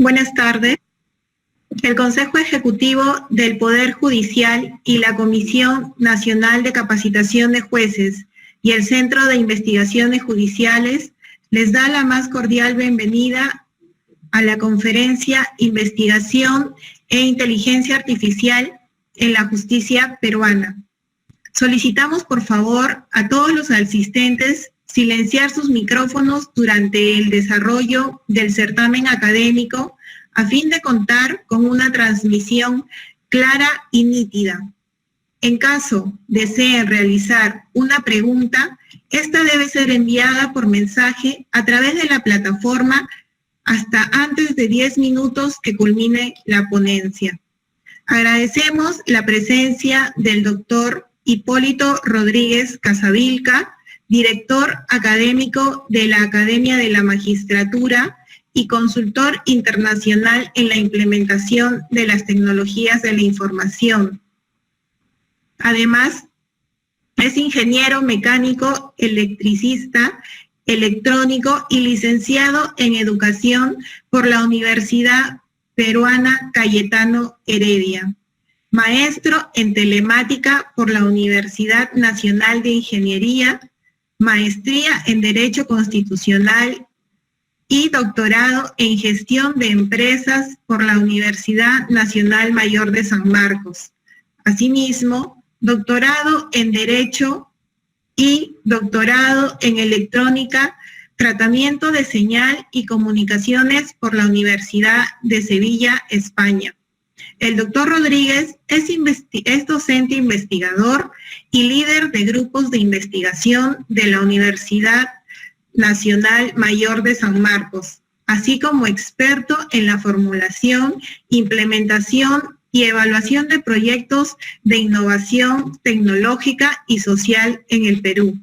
Buenas tardes. El Consejo Ejecutivo del Poder Judicial y la Comisión Nacional de Capacitación de Jueces y el Centro de Investigaciones Judiciales les da la más cordial bienvenida a la conferencia Investigación e Inteligencia Artificial en la Justicia Peruana. Solicitamos, por favor, a todos los asistentes silenciar sus micrófonos durante el desarrollo del certamen académico a fin de contar con una transmisión clara y nítida. En caso deseen realizar una pregunta, esta debe ser enviada por mensaje a través de la plataforma hasta antes de 10 minutos que culmine la ponencia. Agradecemos la presencia del doctor Hipólito Rodríguez Casavilca, director académico de la Academia de la Magistratura y consultor internacional en la implementación de las tecnologías de la información. Además, es ingeniero mecánico, electricista, electrónico y licenciado en educación por la Universidad Peruana Cayetano Heredia. Maestro en telemática por la Universidad Nacional de Ingeniería, maestría en Derecho Constitucional y doctorado en Gestión de Empresas por la Universidad Nacional Mayor de San Marcos. Asimismo, doctorado en Derecho y doctorado en Electrónica, Tratamiento de Señal y Comunicaciones por la Universidad de Sevilla, España. El doctor Rodríguez es docente investigador y líder de grupos de investigación de la Universidad Nacional Mayor de San Marcos, así como experto en la formulación, implementación y evaluación de proyectos de innovación tecnológica y social en el Perú.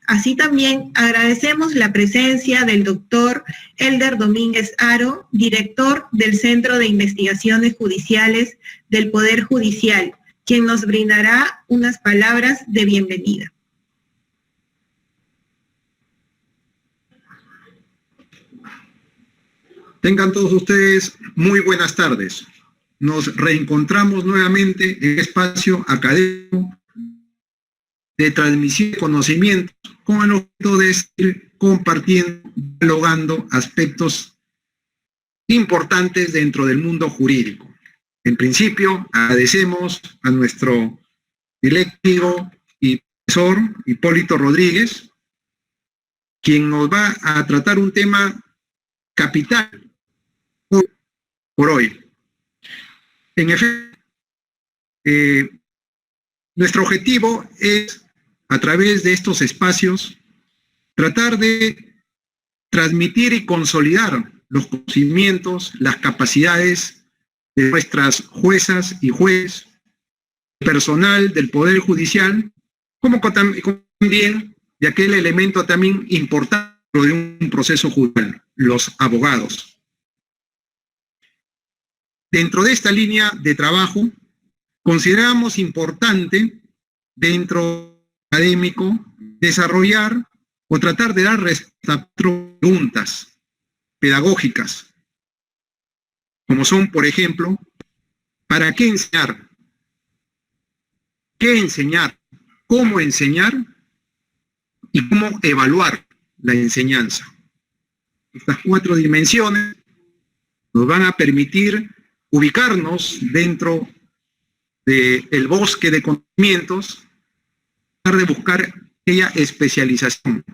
Así también agradecemos la presencia del doctor Elder Domínguez Haro, director del Centro de Investigaciones Judiciales del Poder Judicial, quien nos brindará unas palabras de bienvenida. Tengan todos ustedes muy buenas tardes. Nos reencontramos nuevamente en el espacio académico de transmisión de conocimientos con el objeto de seguir compartiendo, dialogando aspectos importantes dentro del mundo jurídico. En principio, agradecemos a nuestro directivo y profesor Hipólito Rodríguez, quien nos va a tratar un tema capital por hoy. En efecto, nuestro objetivo es, a través de estos espacios, tratar de transmitir y consolidar los conocimientos, las capacidades de nuestras juezas y jueces, personal del Poder Judicial, como también de aquel elemento también importante de un proceso judicial, los abogados. Dentro de esta línea de trabajo, consideramos importante, dentro académico, desarrollar o tratar de dar respuesta a preguntas pedagógicas, como son, por ejemplo, ¿para qué enseñar? ¿Qué enseñar? ¿Cómo enseñar? Y cómo evaluar la enseñanza. Estas 4 dimensiones nos van a permitir ubicarnos dentro del bosque de conocimientos, tratar de buscar aquella especialización que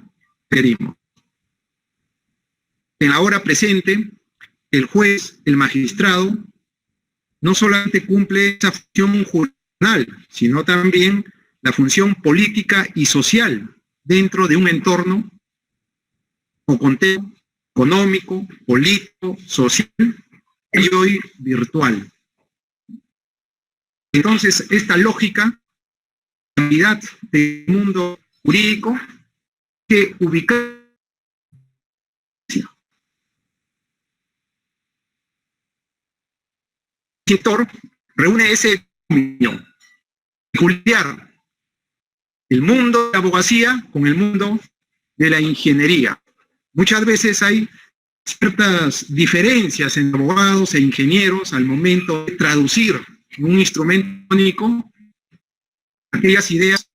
queremos. En la hora presente, el juez, el magistrado, no solamente cumple esa función jurisdiccional, sino también la función política y social dentro de un entorno o contexto económico, político, social y hoy virtual. Entonces, esta lógica, la unidad del mundo jurídico, que ubica el sector reúne ese dominio peculiar, el mundo de la abogacía con el mundo de la ingeniería. Muchas veces hay ciertas diferencias entre abogados e ingenieros al momento de traducir un instrumento electrónico aquellas ideas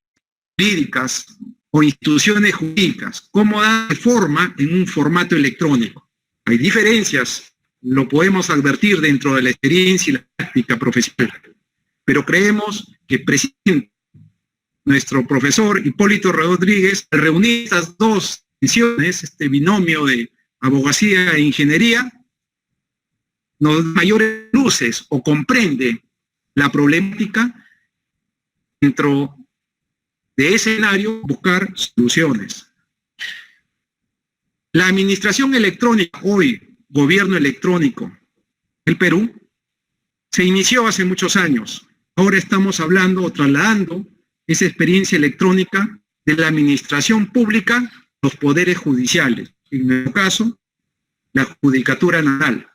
jurídicas o instituciones jurídicas, cómo dar forma en un formato electrónico. Hay diferencias, lo podemos advertir dentro de la experiencia y la práctica profesional, pero creemos que precisamente nuestro profesor Hipólito Rodríguez, al reunir estas dos visiones, este binomio de abogacía e ingeniería, nos da mayores luces o comprende la problemática dentro de ese escenario, buscar soluciones. La administración electrónica, hoy, gobierno electrónico del Perú, se inició hace muchos años. Ahora estamos hablando o trasladando esa experiencia electrónica de la administración pública a los poderes judiciales. En nuestro caso, la Judicatura Nacional.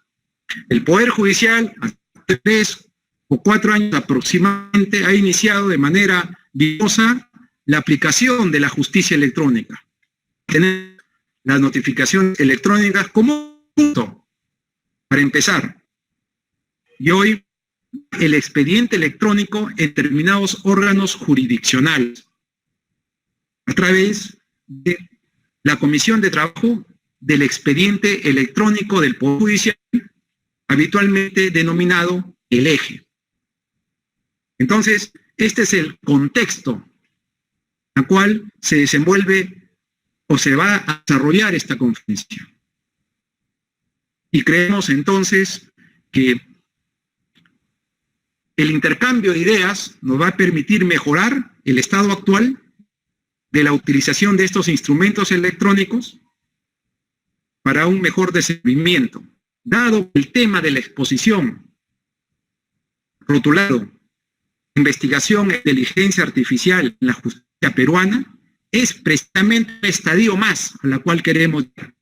El Poder Judicial, hace 3 o 4 años aproximadamente, ha iniciado de manera vigorosa la aplicación de la justicia electrónica. Tener las notificaciones electrónicas como un punto para empezar. Y hoy el expediente electrónico en determinados órganos jurisdiccionales a través de la Comisión de Trabajo del Expediente Electrónico del Poder Judicial, habitualmente denominado el eje. Entonces, este es el contexto en el cual se desenvuelve o se va a desarrollar esta conferencia. Y creemos entonces que el intercambio de ideas nos va a permitir mejorar el estado actual de la utilización de estos instrumentos electrónicos para un mejor desenvolvimiento. Dado el tema de la exposición rotulado investigación e inteligencia artificial en la justicia peruana, es precisamente un estadio más a la cual queremos llegar.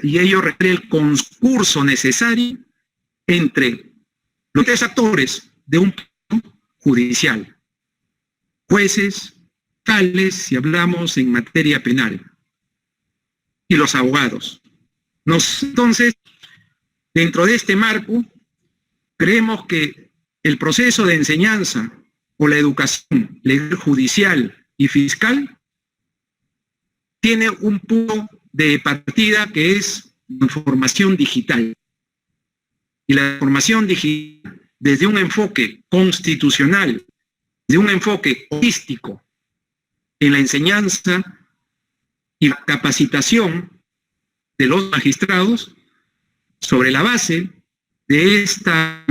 Y ello requiere el concurso necesario entre los 3 actores de un proceso judicial, jueces, fiscales, si hablamos en materia penal, y los abogados. Entonces, dentro de este marco, creemos que el proceso de enseñanza o la educación legal, judicial y fiscal tiene un punto de partida que es la formación digital. Y la formación digital, desde un enfoque constitucional, de un enfoque holístico en la enseñanza y la capacitación de los magistrados, sobre la base de esta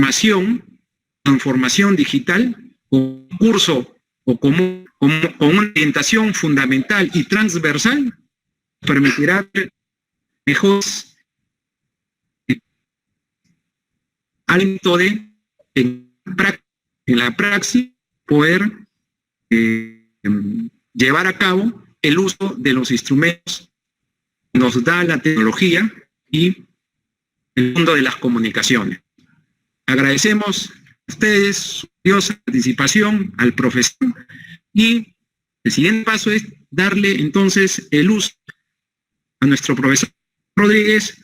transformación digital, con un curso o con una orientación fundamental y transversal, permitirá mejores aliento de en la praxis poder llevar a cabo el uso de los instrumentos que nos da la tecnología y el mundo de las comunicaciones. Agradecemos a ustedes su valiosa participación, al profesor, y el siguiente paso es darle entonces el uso a nuestro profesor Rodríguez,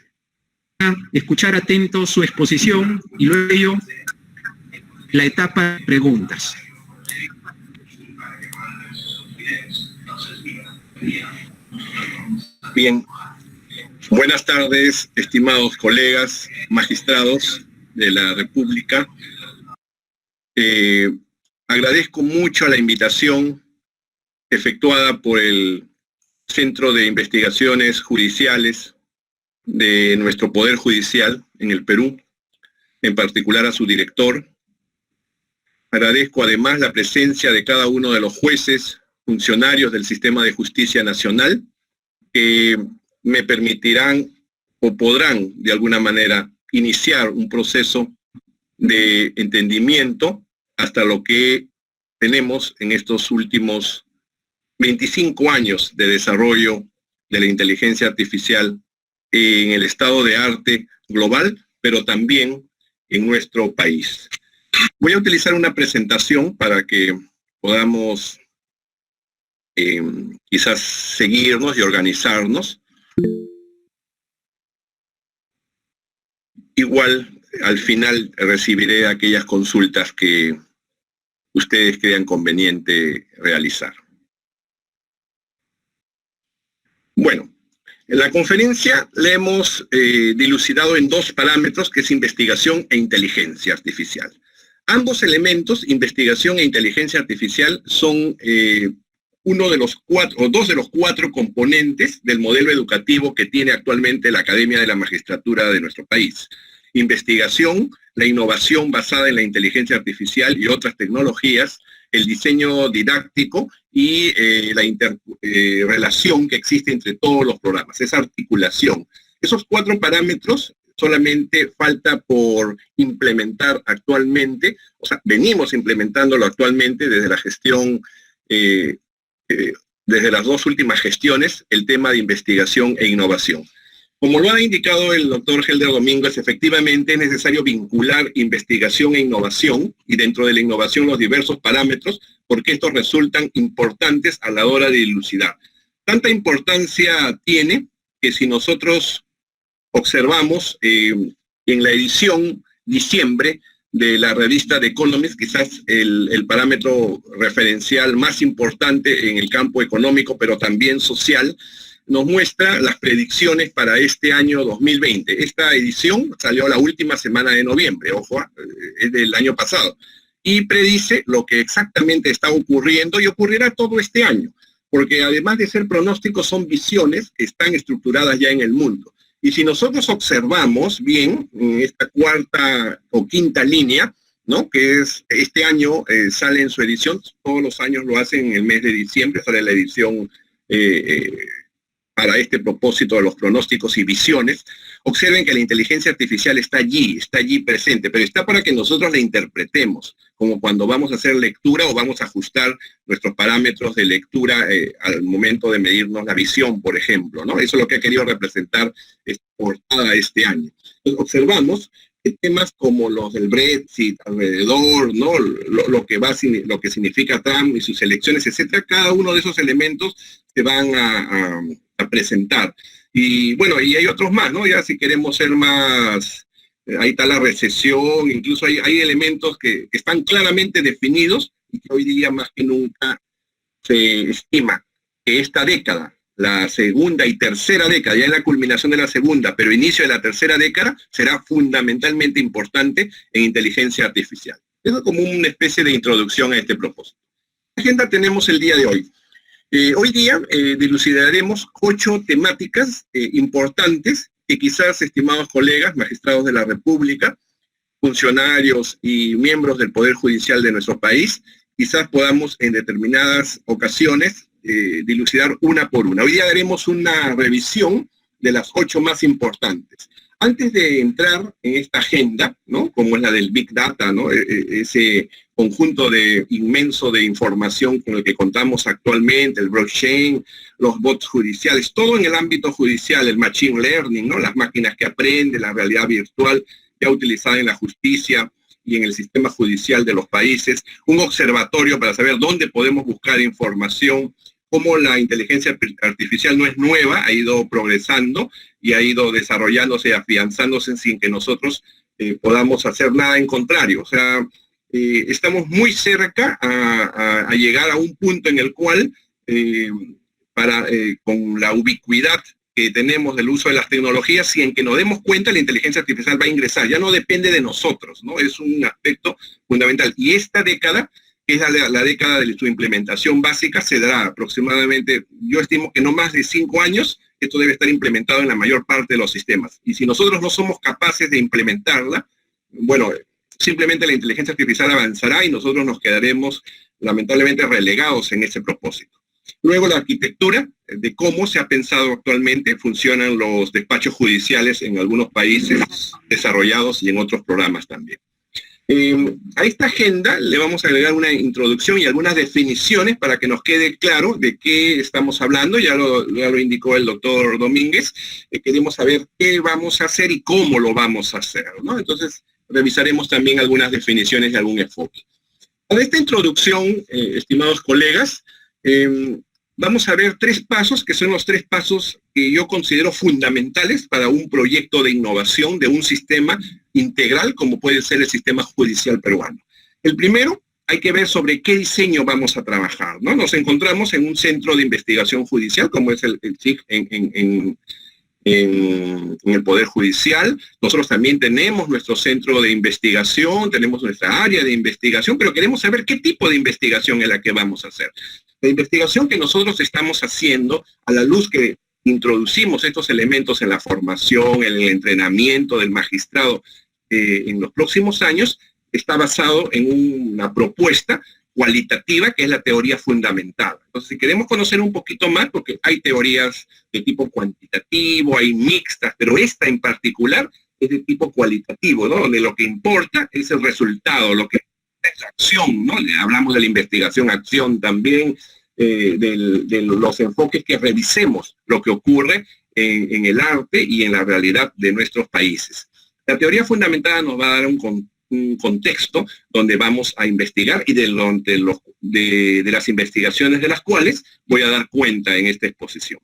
a escuchar atento su exposición y luego la etapa de preguntas. Bien, buenas tardes, estimados colegas, magistrados de la República. Agradezco mucho la invitación efectuada por el Centro de Investigaciones Judiciales de nuestro Poder Judicial en el Perú, en particular a su director. Agradezco además la presencia de cada uno de los jueces, funcionarios del Sistema de Justicia Nacional, que me permitirán o podrán de alguna manera iniciar un proceso de entendimiento hasta lo que tenemos en estos últimos 25 años de desarrollo de la inteligencia artificial en el estado de arte global, pero también en nuestro país. Voy a utilizar una presentación para que podamos quizás seguirnos y organizarnos. igual al final recibiré aquellas consultas que ustedes crean conveniente realizar. Bueno, en la conferencia le hemos dilucidado en dos parámetros, que es investigación e inteligencia artificial. Ambos elementos, investigación e inteligencia artificial, son dos de los cuatro componentes del modelo educativo que tiene actualmente la Academia de la Magistratura de nuestro país. Investigación, la innovación basada en la inteligencia artificial y otras tecnologías, el diseño didáctico y la interrelación que existe entre todos los programas, esa articulación. Esos cuatro parámetros solamente falta por implementar actualmente, o sea, venimos implementándolo actualmente desde la gestión, desde las dos últimas gestiones, el tema de investigación e innovación. Como lo ha indicado el doctor Helder Domínguez, efectivamente es necesario vincular investigación e innovación, y dentro de la innovación los diversos parámetros, porque estos resultan importantes a la hora de dilucidar. Tanta importancia tiene que si nosotros observamos en la edición diciembre de la revista The Economist, quizás el parámetro referencial más importante en el campo económico, pero también social, nos muestra las predicciones para este año 2020. Esta edición salió la última semana de noviembre, ojo, es del año pasado, y predice lo que exactamente está ocurriendo y ocurrirá todo este año, porque además de ser pronósticos, son visiones que están estructuradas ya en el mundo. Y si nosotros observamos bien en esta cuarta o quinta línea, ¿no?, que es este año sale en su edición, todos los años lo hacen en el mes de diciembre, sale la edición para este propósito de los pronósticos y visiones. Observen que la inteligencia artificial está allí presente, pero está para que nosotros la interpretemos, como cuando vamos a hacer lectura o vamos a ajustar nuestros parámetros de lectura al momento de medirnos la visión, por ejemplo, ¿no? Eso es lo que ha querido representar esta portada este año. Entonces, observamos que temas como los del Brexit, alrededor, ¿no?, lo que significa Trump y sus elecciones, etcétera, cada uno de esos elementos se van a presentar. Y bueno, y hay otros más, ¿no? Ya si queremos ser más, ahí está la recesión, incluso hay elementos que están claramente definidos y que hoy día más que nunca se estima que esta década, la segunda y tercera década, ya en la culminación de la segunda, pero inicio de la tercera década, será fundamentalmente importante en inteligencia artificial. Eso es como una especie de introducción a este propósito. ¿Qué agenda tenemos el día de hoy? Hoy día dilucidaremos 8 temáticas importantes que quizás, estimados colegas, magistrados de la República, funcionarios y miembros del Poder Judicial de nuestro país, quizás podamos en determinadas ocasiones dilucidar una por una. Hoy día haremos una revisión de las 8 más importantes. Antes de entrar en esta agenda, ¿no?, como es la del Big Data, ¿no?, ese conjunto inmenso de información con el que contamos actualmente, el blockchain, los bots judiciales, todo en el ámbito judicial, el machine learning, ¿no?, las máquinas que aprenden, la realidad virtual ya utilizada en la justicia y en el sistema judicial de los países, un observatorio para saber dónde podemos buscar información, cómo la inteligencia artificial no es nueva, ha ido progresando y ha ido desarrollándose y afianzándose sin que nosotros podamos hacer nada en contrario. O sea, estamos muy cerca a llegar a un punto en el cual, con la ubicuidad que tenemos del uso de las tecnologías, si en que nos demos cuenta, la inteligencia artificial va a ingresar. Ya no depende de nosotros, ¿no? Es un aspecto fundamental. Y esta década, que es la década de su implementación básica, se dará aproximadamente, yo estimo que no más de 5 años, esto debe estar implementado en la mayor parte de los sistemas. Y si nosotros no somos capaces de implementarla, bueno, simplemente la inteligencia artificial avanzará y nosotros nos quedaremos lamentablemente relegados en ese propósito. Luego la arquitectura de cómo se ha pensado actualmente funcionan los despachos judiciales en algunos países desarrollados y en otros programas también. A esta agenda le vamos a agregar una introducción y algunas definiciones para que nos quede claro de qué estamos hablando. Ya lo indicó el doctor Domínguez. Queremos saber qué vamos a hacer y cómo lo vamos a hacer, ¿no? Entonces, revisaremos también algunas definiciones y algún enfoque. Para esta introducción, estimados colegas, vamos a ver 3 pasos, que son los 3 pasos que yo considero fundamentales para un proyecto de innovación de un sistema integral como puede ser el sistema judicial peruano. El primero, hay que ver sobre qué diseño vamos a trabajar, ¿no? Nos encontramos en un centro de investigación judicial, como es el CIC en el Poder Judicial. Nosotros también tenemos nuestro centro de investigación, tenemos nuestra área de investigación, pero queremos saber qué tipo de investigación es la que vamos a hacer. La investigación que nosotros estamos haciendo, a la luz que introducimos estos elementos en la formación, en el entrenamiento del magistrado en los próximos años, está basado en una propuesta cualitativa que es la teoría fundamentada. Entonces, si queremos conocer un poquito más, porque hay teorías de tipo cuantitativo, hay mixtas, pero esta en particular es de tipo cualitativo, ¿no? Donde lo que importa es el resultado, lo que es la acción, ¿no? Hablamos de la investigación-acción también, de los enfoques que revisemos lo que ocurre en el arte y en la realidad de nuestros países. La teoría fundamentada nos va a dar un contexto donde vamos a investigar y de las investigaciones de las cuales voy a dar cuenta en esta exposición.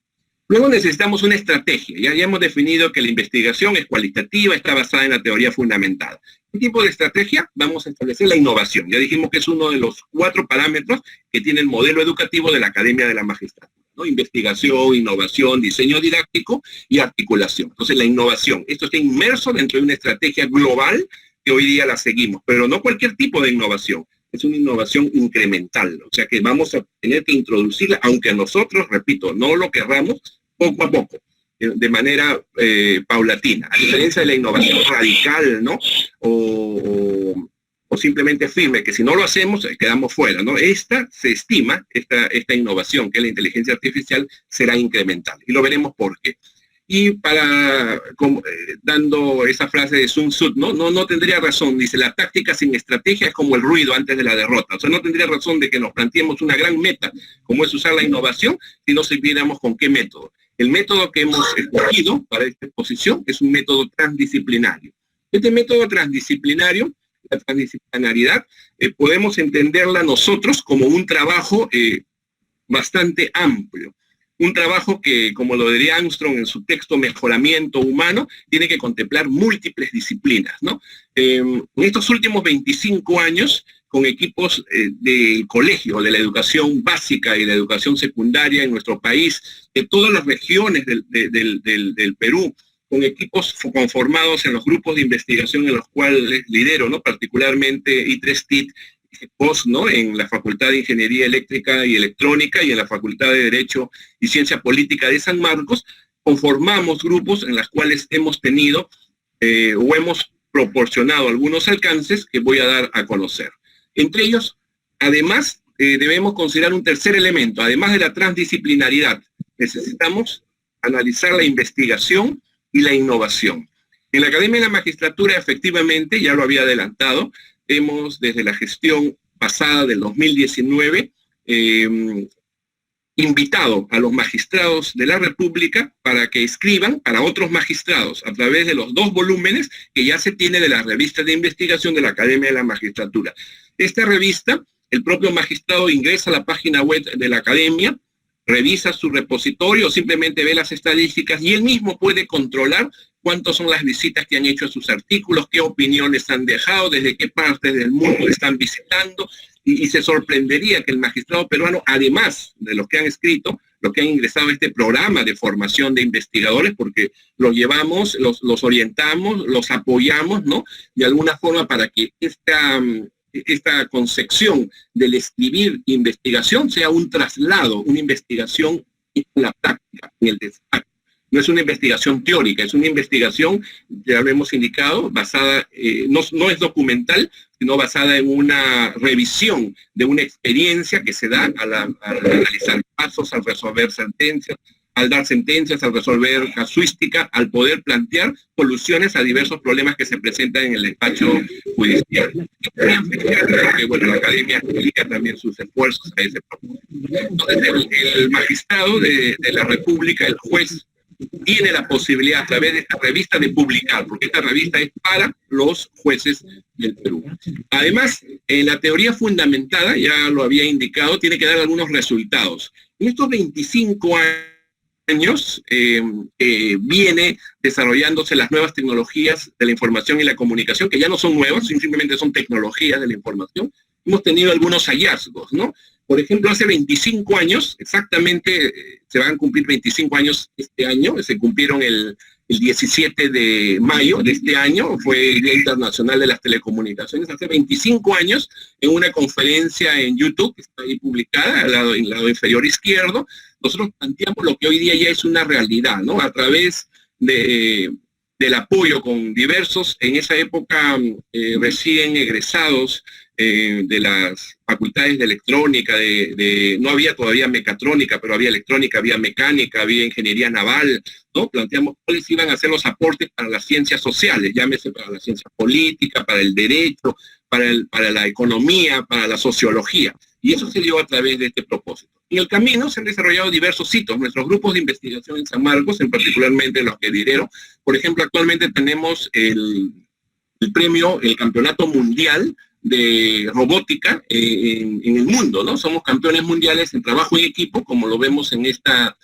Luego necesitamos una estrategia. Ya hemos definido que la investigación es cualitativa, está basada en la teoría fundamentada. ¿Qué tipo de estrategia? Vamos a establecer la innovación. Ya dijimos que es uno de los 4 parámetros que tiene el modelo educativo de la Academia de la Magistratura, ¿no? Investigación, innovación, diseño didáctico y articulación. Entonces, la innovación. Esto está inmerso dentro de una estrategia global que hoy día la seguimos, pero no cualquier tipo de innovación. Es una innovación incremental. O sea que vamos a tener que introducirla, aunque nosotros, repito, no lo querramos, poco a poco, de manera paulatina, a diferencia de la innovación radical, ¿no? O simplemente firme, que si no lo hacemos, quedamos fuera, ¿no? Se estima, esta innovación, que es la inteligencia artificial, será incremental. Y lo veremos por qué. Y dando esa frase de Sun Tzu, no tendría razón, dice, la táctica sin estrategia es como el ruido antes de la derrota. O sea, no tendría razón de que nos planteemos una gran meta, como es usar la innovación, si no supiéramos con qué método. El método que hemos escogido para esta exposición es un método transdisciplinario. Este método transdisciplinario, la transdisciplinariedad, podemos entenderla nosotros como un trabajo bastante amplio. Un trabajo que, como lo diría Armstrong en su texto Mejoramiento Humano, tiene que contemplar múltiples disciplinas, ¿no? En estos últimos 25 años, con equipos del colegio, de la educación básica y la educación secundaria en nuestro país, de todas las regiones del Perú, con equipos conformados en los grupos de investigación en los cuales lidero, ¿no? Particularmente I3TIT, POS, ¿no? En la Facultad de Ingeniería Eléctrica y Electrónica y en la Facultad de Derecho y Ciencia Política de San Marcos, conformamos grupos en los cuales hemos tenido o hemos proporcionado algunos alcances que voy a dar a conocer. Entre ellos, además, debemos considerar un tercer elemento. Además de la transdisciplinaridad, necesitamos analizar la investigación y la innovación. En la Academia de la Magistratura, efectivamente, ya lo había adelantado, hemos, desde la gestión pasada del 2019, invitado a los magistrados de la República para que escriban para otros magistrados a través de los 2 volúmenes que ya se tiene de la revista de investigación de la Academia de la Magistratura. Esta revista, el propio magistrado ingresa a la página web de la Academia, revisa su repositorio, simplemente ve las estadísticas y él mismo puede controlar cuántas son las visitas que han hecho a sus artículos, qué opiniones han dejado, desde qué partes del mundo están visitando, y se sorprendería que el magistrado peruano, además de los que han escrito, los que han ingresado a este programa de formación de investigadores, porque los llevamos, los orientamos, los apoyamos, ¿no? De alguna forma para que esta concepción del escribir investigación sea un traslado, una investigación en la práctica, en el despacho. No es una investigación teórica, es una investigación, ya lo hemos indicado, basada, no es documental, sino basada en una revisión de una experiencia que se da al analizar casos, al resolver sentencias, al dar sentencias, al resolver casuística, al poder plantear soluciones a diversos problemas que se presentan en el despacho judicial. Porque, bueno, la Academia dedica también sus esfuerzos a ese propósito. Entonces, el magistrado de la República, el juez tiene la posibilidad a través de esta revista de publicar, porque esta revista es para los jueces del Perú. Además, en la teoría fundamentada, ya lo había indicado, tiene que dar algunos resultados. En estos 25 años viene desarrollándose las nuevas tecnologías de la información y la comunicación, que ya no son nuevas, simplemente son tecnologías de la información. Hemos tenido algunos hallazgos, ¿no? Por ejemplo, hace 25 años, exactamente, se van a cumplir 25 años este año, se cumplieron el 17 de mayo de este año, fue el Día Internacional de las Telecomunicaciones, hace 25 años, en una conferencia en YouTube, que está ahí publicada, en el lado inferior izquierdo, nosotros planteamos lo que hoy día ya es una realidad, ¿no? A través del apoyo con diversos, en esa época, recién egresados de las facultades de electrónica, no había todavía mecatrónica, pero había electrónica, había mecánica, había ingeniería naval, ¿no? Planteamos cuáles iban a ser los aportes para las ciencias sociales, llámese para la ciencia política, para el derecho, para la economía, para la sociología. Y eso se dio a través de este propósito. En el camino se han desarrollado diversos hitos. Nuestros grupos de investigación en San Marcos, en particularmente los que lidero, por ejemplo, actualmente tenemos el premio, el Campeonato Mundial de Robótica en el mundo, ¿no? Somos campeones mundiales en trabajo en equipo, como lo vemos en esta...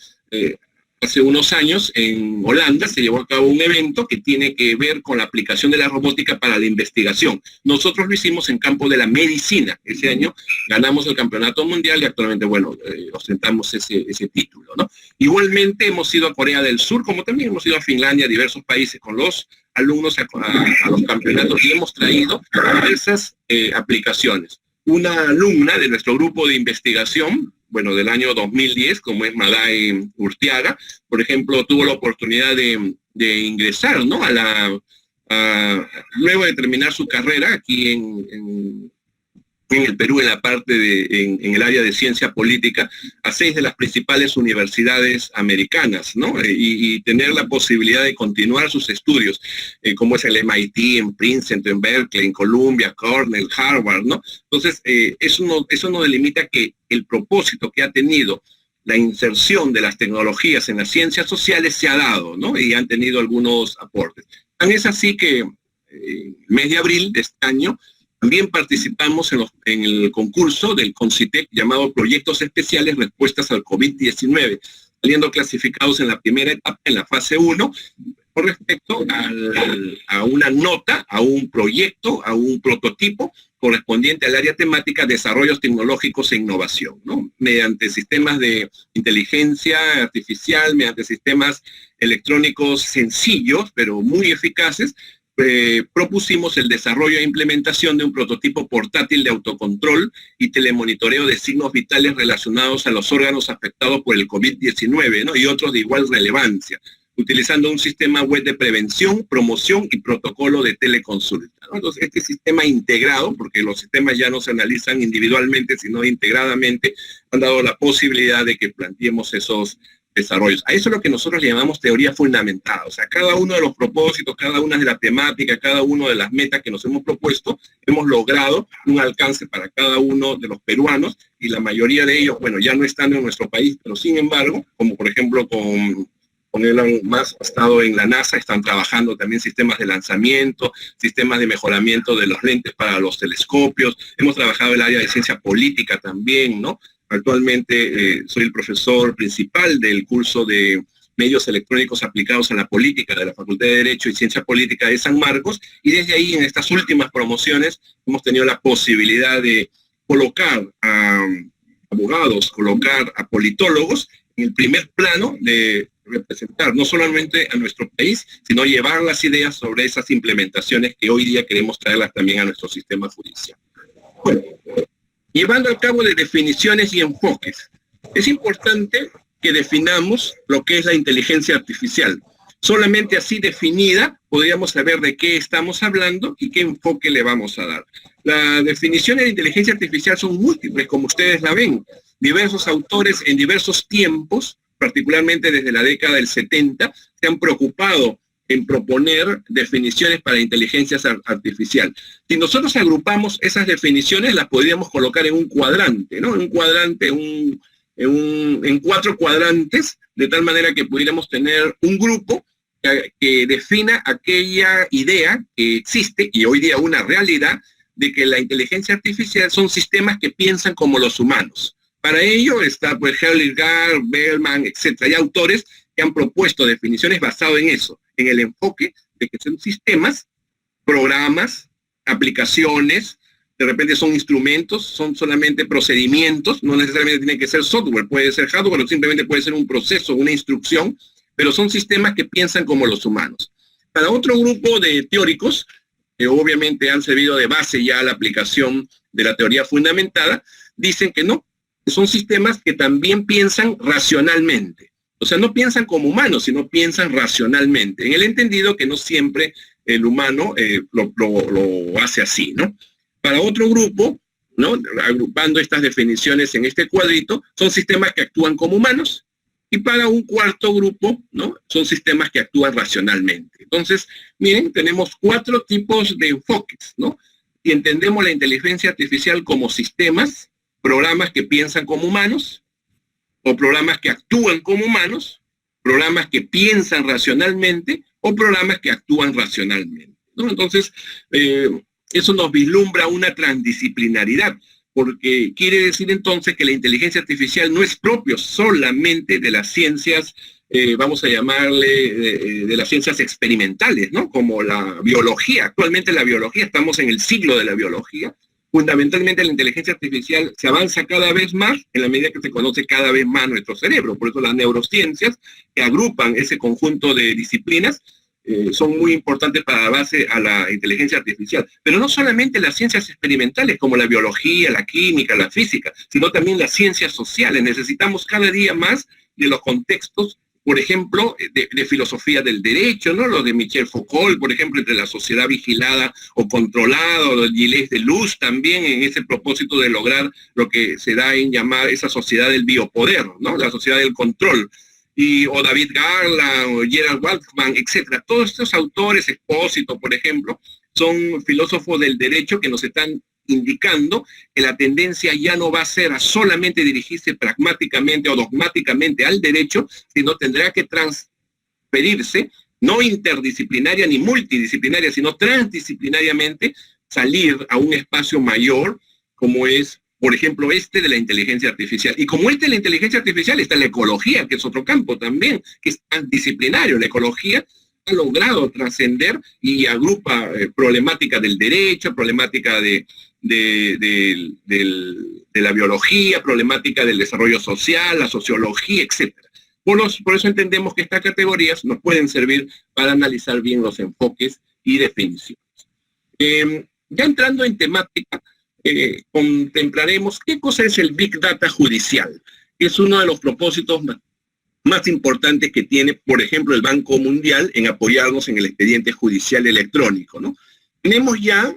hace unos años en Holanda se llevó a cabo un evento que tiene que ver con la aplicación de la robótica para la investigación. Nosotros lo hicimos en campo de la medicina. Ese año ganamos el campeonato mundial y actualmente, bueno, ostentamos ese título, ¿no? Igualmente hemos ido a Corea del Sur, como también hemos ido a Finlandia, a diversos países con los alumnos a los campeonatos y hemos traído diversas aplicaciones. Una alumna de nuestro grupo de investigación, bueno, del año 2010, como es Maday Urtiaga, por ejemplo, tuvo la oportunidad de ingresar, ¿no? Luego de terminar su carrera aquí en el Perú, en la parte en el área de ciencia política, a 6 de las principales universidades americanas, ¿no? Y tener la posibilidad de continuar sus estudios, como es el MIT, en Princeton, en Berkeley, en Columbia, Cornell, Harvard, ¿no? Entonces, eso no delimita que el propósito que ha tenido la inserción de las tecnologías en las ciencias sociales se ha dado, ¿no? Y han tenido algunos aportes. Tan es así que en el mes de abril de este año también participamos en el concurso del CONCITEC llamado Proyectos Especiales Respuestas al COVID-19, saliendo clasificados en la primera etapa, en la fase 1, con respecto a una nota, a un proyecto, a un prototipo correspondiente al área temática Desarrollos Tecnológicos e Innovación, ¿no? Mediante sistemas de inteligencia artificial, mediante sistemas electrónicos sencillos, pero muy eficaces, propusimos el desarrollo e implementación de un prototipo portátil de autocontrol y telemonitoreo de signos vitales relacionados a los órganos afectados por el COVID-19, ¿no? Y otros de igual relevancia, utilizando un sistema web de prevención, promoción y protocolo de teleconsulta, ¿no? Entonces, este sistema integrado, porque los sistemas ya no se analizan individualmente, sino integradamente, han dado la posibilidad de que planteemos esos desarrollos. A eso es lo que nosotros llamamos teoría fundamentada. O sea, cada uno de los propósitos, cada una de las temáticas, cada una de las metas que nos hemos propuesto, hemos logrado un alcance para cada uno de los peruanos y la mayoría de ellos, bueno, ya no están en nuestro país, pero sin embargo, como por ejemplo con Elon Musk, ha estado en la NASA, están trabajando también sistemas de lanzamiento, sistemas de mejoramiento de los lentes para los telescopios. Hemos trabajado en el área de ciencia política también, ¿no? Actualmente soy el profesor principal del curso de medios electrónicos aplicados a la política de la Facultad de Derecho y Ciencia Política de San Marcos, y desde ahí en estas últimas promociones hemos tenido la posibilidad de colocar a abogados, colocar a politólogos en el primer plano de representar no solamente a nuestro país, sino llevar las ideas sobre esas implementaciones que hoy día queremos traerlas también a nuestro sistema judicial. Bueno, llevando a cabo de definiciones y enfoques, es importante que definamos lo que es la inteligencia artificial. Solamente así definida podríamos saber de qué estamos hablando y qué enfoque le vamos a dar. Las definiciones de inteligencia artificial son múltiples, como ustedes la ven. Diversos autores en diversos tiempos, particularmente desde la década del 70, se han preocupado en proponer definiciones para inteligencia artificial. Si nosotros agrupamos esas definiciones, las podríamos colocar en un cuadrante, ¿no? En un cuadrante, en 4 cuadrantes, de tal manera que pudiéramos tener un grupo que defina aquella idea que existe, y hoy día una realidad, de que la inteligencia artificial son sistemas que piensan como los humanos. Para ello está pues Hörliger, Bellman, etcétera. Hay autores que han propuesto definiciones basadas en eso, en el enfoque de que son sistemas, programas, aplicaciones, de repente son instrumentos, son solamente procedimientos, no necesariamente tiene que ser software, puede ser hardware o simplemente puede ser un proceso, una instrucción, pero son sistemas que piensan como los humanos. Para otro grupo de teóricos, que obviamente han servido de base ya a la aplicación de la teoría fundamentada, dicen que no, que son sistemas que también piensan racionalmente. O sea, no piensan como humanos, sino piensan racionalmente, en el entendido que no siempre el humano lo hace así, ¿no? Para otro grupo, ¿no?, agrupando estas definiciones en este cuadrito, son sistemas que actúan como humanos, y para un cuarto grupo, ¿no?, son sistemas que actúan racionalmente. Entonces, miren, tenemos 4 tipos de enfoques, ¿no? Y entendemos la inteligencia artificial como sistemas, programas que piensan como humanos, o programas que actúan como humanos, programas que piensan racionalmente, o programas que actúan racionalmente, ¿no? Entonces, eso nos vislumbra una transdisciplinaridad, porque quiere decir entonces que la inteligencia artificial no es propio solamente de las ciencias, vamos a llamarle, de las ciencias experimentales, ¿no? Como la biología. Actualmente la biología, estamos en el siglo de la biología. Fundamentalmente la inteligencia artificial se avanza cada vez más en la medida que se conoce cada vez más nuestro cerebro. Por eso las neurociencias, que agrupan ese conjunto de disciplinas, son muy importantes para la base a la inteligencia artificial. Pero no solamente las ciencias experimentales como la biología, la química, la física, sino también las ciencias sociales. Necesitamos cada día más de los contextos, por ejemplo, de filosofía del derecho, ¿no? Lo de Michel Foucault, por ejemplo, entre la sociedad vigilada o controlada, o de Gilles Deleuze también, en ese propósito de lograr lo que se da en llamar esa sociedad del biopoder, ¿no? La sociedad del control. O David Garland, o Gerald Waltman, etcétera. Todos estos autores, Expósito, por ejemplo, son filósofos del derecho que nos están indicando que la tendencia ya no va a ser a solamente dirigirse pragmáticamente o dogmáticamente al derecho, sino tendrá que transferirse, no interdisciplinaria ni multidisciplinaria, sino transdisciplinariamente, salir a un espacio mayor, como es, por ejemplo, de la inteligencia artificial. Y como de la inteligencia artificial está la ecología, que es otro campo también, que es transdisciplinario. La ecología ha logrado trascender y agrupa problemática del derecho, problemática de la biología, problemática del desarrollo social, la sociología, etc. Por eso entendemos que estas categorías nos pueden servir para analizar bien los enfoques y definiciones. Ya entrando en temática, contemplaremos qué cosa es el Big Data judicial. Es uno de los propósitos más importantes que tiene, por ejemplo, el Banco Mundial en apoyarnos en el expediente judicial electrónico, ¿no? Tenemos ya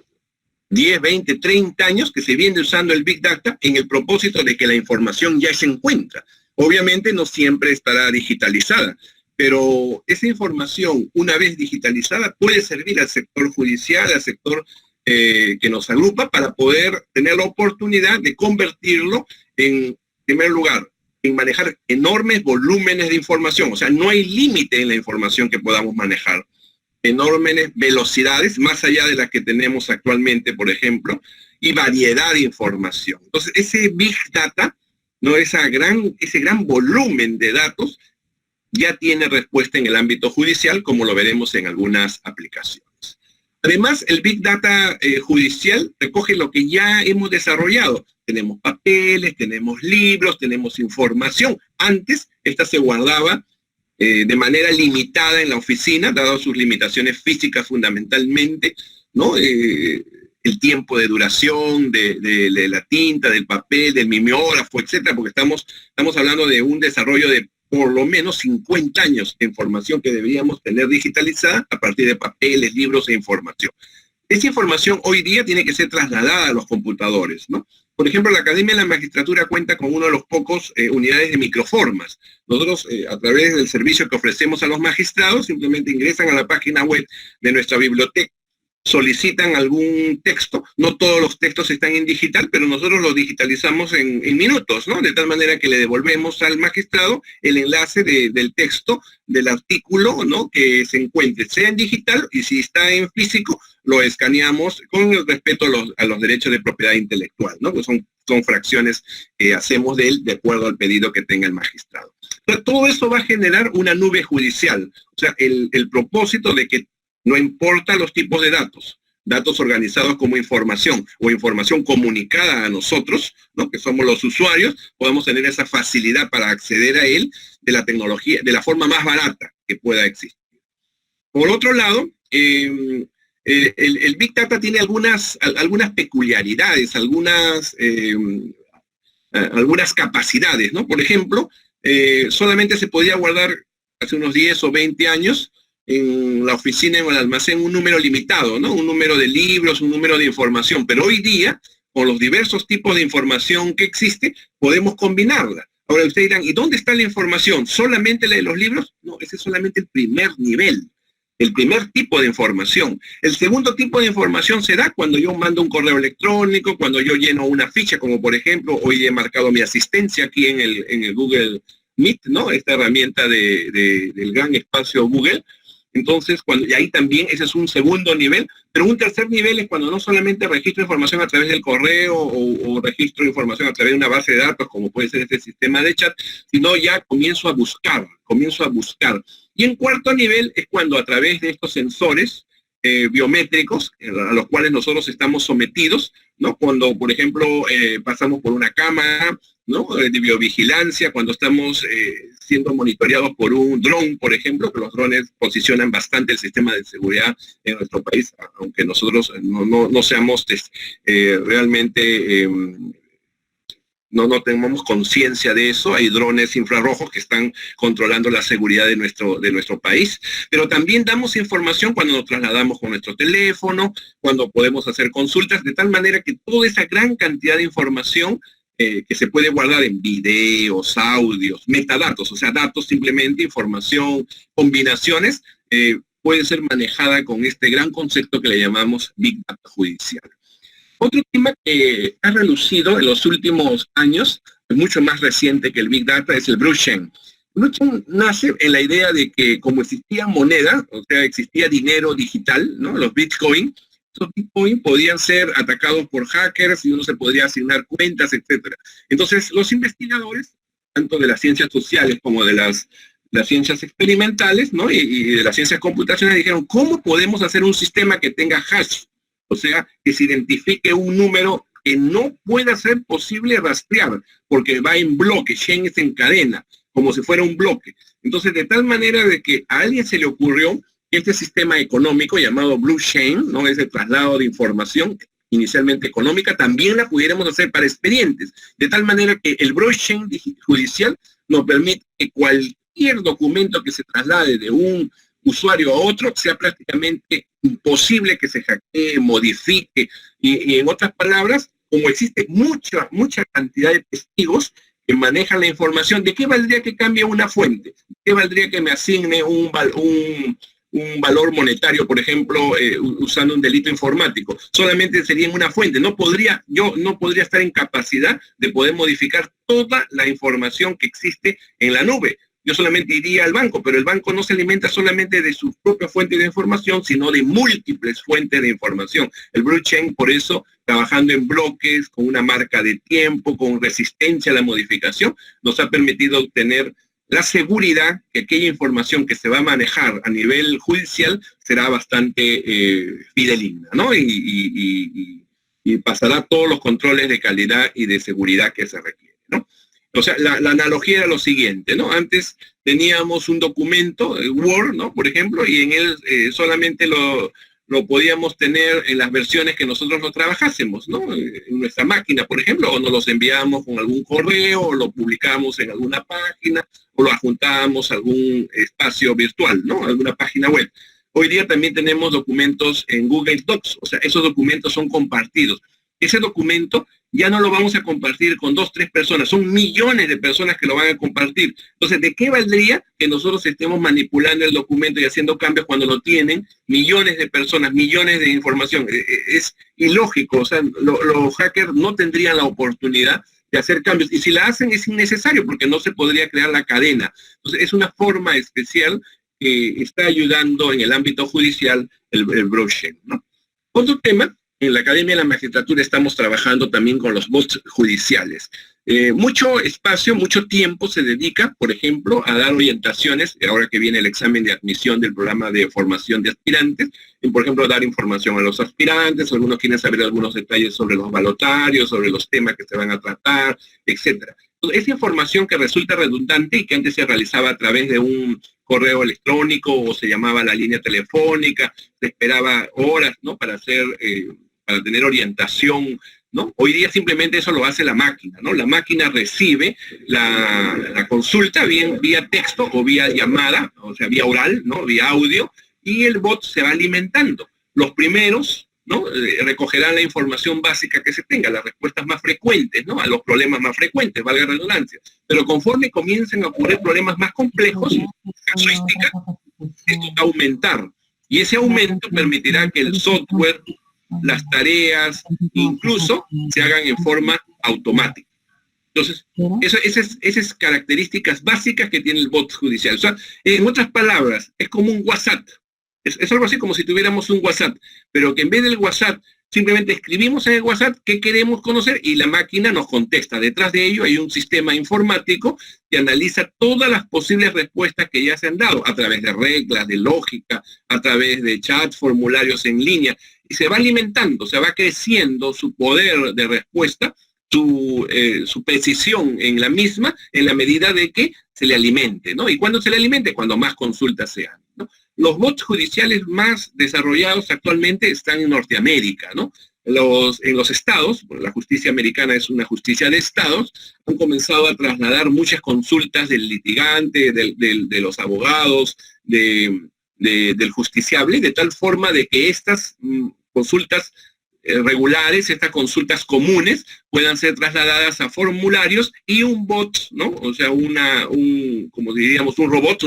10, 20, 30 años que se viene usando el Big Data en el propósito de que la información ya se encuentra. Obviamente no siempre estará digitalizada, pero esa información, una vez digitalizada, puede servir al sector judicial, al sector que nos agrupa, para poder tener la oportunidad de convertirlo, en primer lugar, en manejar enormes volúmenes de información. O sea, no hay límite en la información que podamos manejar. Enormes velocidades, más allá de las que tenemos actualmente, por ejemplo, y variedad de información. Entonces, ese Big Data, ¿no?, ese gran volumen de datos, ya tiene respuesta en el ámbito judicial, como lo veremos en algunas aplicaciones. Además, el Big Data judicial recoge lo que ya hemos desarrollado. Tenemos papeles, tenemos libros, tenemos información. Antes, esta se guardaba de manera limitada en la oficina, dado sus limitaciones físicas fundamentalmente, ¿no? El tiempo de duración de la tinta, del papel, del mimeógrafo, etcétera, porque estamos hablando de un desarrollo de por lo menos 50 años de información que deberíamos tener digitalizada a partir de papeles, libros e información. Esa información hoy día tiene que ser trasladada a los computadores, ¿no? Por ejemplo, la Academia de la Magistratura cuenta con uno de los pocos unidades de microformas. Nosotros, a través del servicio que ofrecemos a los magistrados, simplemente ingresan a la página web de nuestra biblioteca solicitan algún texto, no todos los textos están en digital, pero nosotros los digitalizamos en minutos, ¿no? De tal manera que le devolvemos al magistrado el enlace del texto, del artículo, ¿no? Que se encuentre, sea en digital, y si está en físico, lo escaneamos con el respeto a los derechos de propiedad intelectual, ¿no? Que son fracciones que hacemos de él de acuerdo al pedido que tenga el magistrado. Pero todo eso va a generar una nube judicial, o sea, el propósito de que no importa los tipos de datos, datos organizados como información o información comunicada a nosotros, ¿no? Que somos los usuarios, podemos tener esa facilidad para acceder a él de la tecnología, de la forma más barata que pueda existir. Por otro lado, el Big Data tiene algunas peculiaridades, algunas capacidades, ¿no? Por ejemplo, solamente se podía guardar hace unos 10 o 20 años en la oficina, en el almacén, un número limitado, ¿no? Un número de libros, un número de información. Pero hoy día, con los diversos tipos de información que existe, podemos combinarla. Ahora ustedes dirán, ¿y dónde está la información? ¿Solamente la de los libros? No, ese es solamente el primer nivel, el primer tipo de información. El segundo tipo de información se da cuando yo mando un correo electrónico, cuando yo lleno una ficha, como por ejemplo, hoy he marcado mi asistencia aquí en el Google Meet, ¿no? Esta herramienta del gran espacio Google. Entonces, y ahí también ese es un segundo nivel, pero un tercer nivel es cuando no solamente registro información a través del correo o registro información a través de una base de datos, como puede ser este sistema de chat, sino ya comienzo a buscar. Y en cuarto nivel es cuando a través de estos sensores biométricos a los cuales nosotros estamos sometidos, ¿no? Cuando, por ejemplo, pasamos por una cámara, ¿no? De biovigilancia, cuando estamos siendo monitoreados por un dron, por ejemplo, que los drones posicionan bastante el sistema de seguridad en nuestro país, aunque nosotros no seamos realmente, no tenemos conciencia de eso. Hay drones infrarrojos que están controlando la seguridad de nuestro país, pero también damos información cuando nos trasladamos con nuestro teléfono, cuando podemos hacer consultas, de tal manera que toda esa gran cantidad de información que se puede guardar en videos, audios, metadatos, o sea, datos simplemente, información, combinaciones, puede ser manejada con este gran concepto que le llamamos Big Data judicial. Otro tema que ha relucido en los últimos años, mucho más reciente que el Big Data, es el blockchain. Blockchain nace en la idea de que como existía moneda, o sea, existía dinero digital, ¿no? Los Bitcoin, esos Bitcoin podían ser atacados por hackers y uno se podría asignar cuentas, etcétera. Entonces, los investigadores, tanto de las ciencias sociales como de las ciencias experimentales, ¿no? y de las ciencias computacionales, dijeron, ¿cómo podemos hacer un sistema que tenga hash? O sea, que se identifique un número que no pueda ser posible rastrear, porque va en bloque, chain es en cadena, como si fuera un bloque. Entonces, de tal manera de que a alguien se le ocurrió este sistema económico llamado blockchain, ¿no? Ese traslado de información inicialmente económica, también la pudiéramos hacer para expedientes, de tal manera que el blockchain judicial nos permite que cualquier documento que se traslade de un usuario a otro sea prácticamente imposible que se hackee, modifique, y en otras palabras, como existe mucha cantidad de testigos que manejan la información, ¿de qué valdría que cambie una fuente? ¿De qué valdría que me asigne un valor monetario, por ejemplo, usando un delito informático? Solamente sería en una fuente. Yo no podría estar en capacidad de poder modificar toda la información que existe en la nube. Yo solamente iría al banco, pero el banco no se alimenta solamente de su propia fuente de información, sino de múltiples fuentes de información. El blockchain, por eso, trabajando en bloques, con una marca de tiempo, con resistencia a la modificación, nos ha permitido obtener la seguridad que aquella información que se va a manejar a nivel judicial será bastante fidedigna, ¿no? Y pasará todos los controles de calidad y de seguridad que se requieren, ¿no? O sea, la analogía era lo siguiente, ¿no? Antes teníamos un documento, Word, ¿no? Por ejemplo, y en él solamente lo podíamos tener en las versiones que nosotros lo trabajásemos, ¿no? En nuestra máquina, por ejemplo, o nos los enviábamos con algún correo, o lo publicábamos en alguna página, o lo adjuntábamos a algún espacio virtual, ¿no? Alguna página web. Hoy día también tenemos documentos en Google Docs, o sea, esos documentos son compartidos. Ese documento ya no lo vamos a compartir con 2, 3 personas, son millones de personas que lo van a compartir. Entonces, ¿de qué valdría que nosotros estemos manipulando el documento y haciendo cambios cuando lo tienen millones de personas, millones de información? Es ilógico, o sea, los hackers no tendrían la oportunidad de hacer cambios, y si la hacen es innecesario porque no se podría crear la cadena. Entonces, es una forma especial que está ayudando en el ámbito judicial el blockchain, ¿no? Otro tema. En la Academia de la Magistratura estamos trabajando también con los bots judiciales. Mucho espacio, mucho tiempo se dedica, por ejemplo, a dar orientaciones, ahora que viene el examen de admisión del programa de formación de aspirantes, y por ejemplo, dar información a los aspirantes, algunos quieren saber algunos detalles sobre los balotarios, sobre los temas que se van a tratar, etcétera. Entonces, esa información que resulta redundante y que antes se realizaba a través de un correo electrónico o se llamaba la línea telefónica, se esperaba horas, ¿no?, para tener orientación, ¿no? Hoy día simplemente eso lo hace la máquina, ¿no? La máquina recibe la consulta bien vía texto o vía llamada, o sea, vía oral, ¿no?, vía audio, y el bot se va alimentando. Los primeros, ¿no?, recogerán la información básica que se tenga, las respuestas más frecuentes, ¿no?, a los problemas más frecuentes, valga la redundancia. Pero conforme comiencen a ocurrir problemas más complejos, casuística, esto va a aumentar. Y ese aumento permitirá que el software, las tareas, incluso se hagan en forma automática. Entonces, esas características básicas que tiene el bot judicial. O sea, en otras palabras, es como un WhatsApp. Es algo así como si tuviéramos un WhatsApp, pero que en vez del WhatsApp, simplemente escribimos en el WhatsApp qué queremos conocer y la máquina nos contesta. Detrás de ello hay un sistema informático que analiza todas las posibles respuestas que ya se han dado a través de reglas, de lógica, a través de chats, formularios en línea, y se va alimentando, se va creciendo su poder de respuesta, su precisión en la misma, en la medida de que se le alimente, ¿no? ¿Y cuándo se le alimente? Cuando más consultas sean, ¿no? Los bots judiciales más desarrollados actualmente están en Norteamérica, ¿no? En los estados, bueno, la justicia americana es una justicia de estados, han comenzado a trasladar muchas consultas del litigante, de los abogados, del justiciable, de tal forma de que estas consultas regulares, estas consultas comunes, puedan ser trasladadas a formularios y un bot, ¿no? O sea, como diríamos, un robot,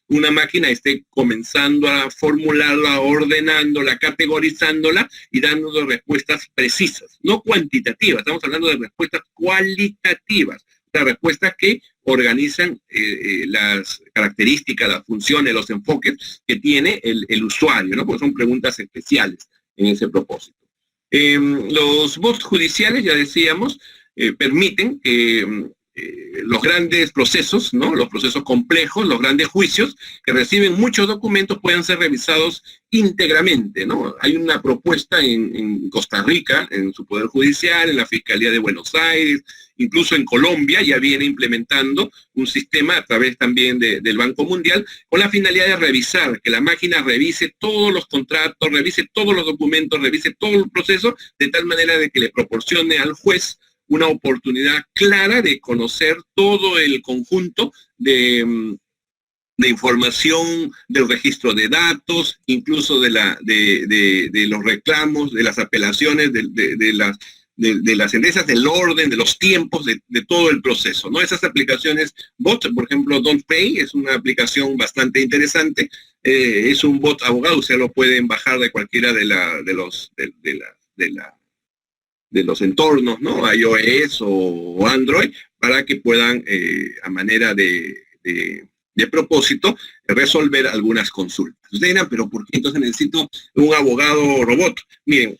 una máquina esté comenzando a formularla, ordenándola, categorizándola y dando respuestas precisas, no cuantitativas, estamos hablando de respuestas cualitativas, las respuestas que organizan las características, las funciones, los enfoques que tiene el usuario, ¿no? Porque son preguntas especiales en ese propósito. Los bots judiciales, ya decíamos, permiten que los grandes procesos, ¿no?, los procesos complejos, los grandes juicios que reciben muchos documentos puedan ser revisados íntegramente, ¿no? Hay una propuesta en Costa Rica, en su Poder Judicial, en la Fiscalía de Buenos Aires, incluso en Colombia ya viene implementando un sistema a través también del Banco Mundial con la finalidad de revisar, que la máquina revise todos los contratos, revise todos los documentos, revise todo el proceso, de tal manera de que le proporcione al juez una oportunidad clara de conocer todo el conjunto de información del registro de datos, incluso de los reclamos, de las apelaciones, de las sentencias, del orden, de los tiempos, de todo el proceso, ¿no? Esas aplicaciones bot, por ejemplo, Don't Pay es una aplicación bastante interesante, es un bot abogado, ustedes lo pueden bajar de cualquiera de los entornos, ¿no?, iOS o Android, para que puedan, a manera de propósito, resolver algunas consultas. Ustedes dirán, pero ¿por qué entonces necesito un abogado robot? Miren,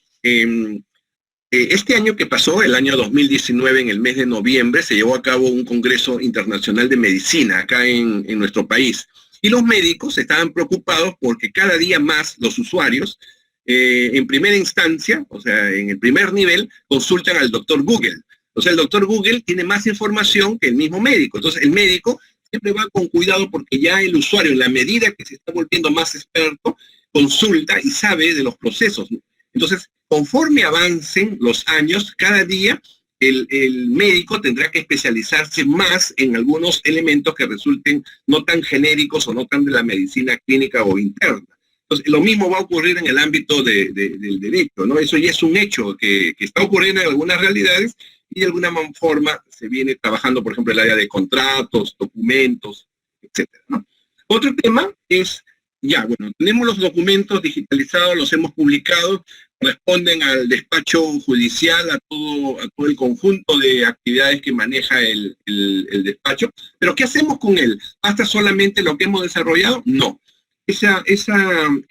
este año que pasó, el año 2019, en el mes de noviembre, se llevó a cabo un Congreso Internacional de Medicina acá en nuestro país. Y los médicos estaban preocupados porque cada día más los usuarios, en primera instancia, o sea, en el primer nivel, consultan al doctor Google. O sea, el doctor Google tiene más información que el mismo médico. Entonces, el médico siempre va con cuidado porque ya el usuario, en la medida que se está volviendo más experto, consulta y sabe de los procesos. Entonces, conforme avancen los años, cada día el médico tendrá que especializarse más en algunos elementos que resulten no tan genéricos o no tan de la medicina clínica o interna. Entonces, lo mismo va a ocurrir en el ámbito del derecho, ¿no? Eso ya es un hecho que está ocurriendo en algunas realidades y de alguna forma se viene trabajando, por ejemplo, el área de contratos, documentos, etcétera, ¿no? Otro tema es, ya, bueno, tenemos los documentos digitalizados, los hemos publicado, responden al despacho judicial, a todo el conjunto de actividades que maneja el despacho, pero ¿qué hacemos con él? ¿Basta solamente lo que hemos desarrollado? No. Esa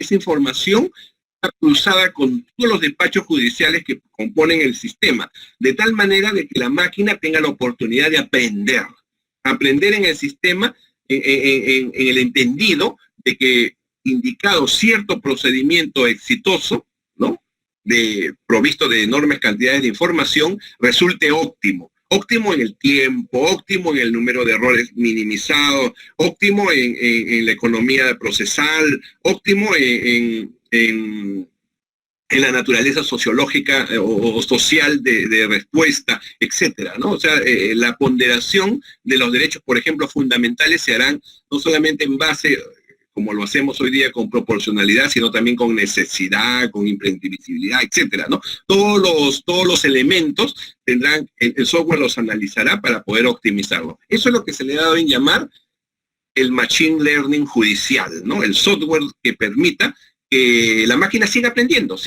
información está cruzada con todos los despachos judiciales que componen el sistema, de tal manera de que la máquina tenga la oportunidad de aprender en el sistema, en el entendido de que indicado cierto procedimiento exitoso, ¿no?, provisto de enormes cantidades de información, resulte óptimo. Óptimo en el tiempo, óptimo en el número de errores minimizados, óptimo en la economía procesal, óptimo en la naturaleza sociológica o social de respuesta, etcétera, ¿no? O sea, la ponderación de los derechos, por ejemplo, fundamentales se harán no solamente en base, como lo hacemos hoy día, con proporcionalidad, sino también con necesidad, con imprevisibilidad, etcétera, ¿no? Todos los elementos tendrán, el software los analizará para poder optimizarlo. Eso es lo que se le ha dado en llamar el Machine Learning judicial, ¿no? El software que permita que la máquina siga aprendiendo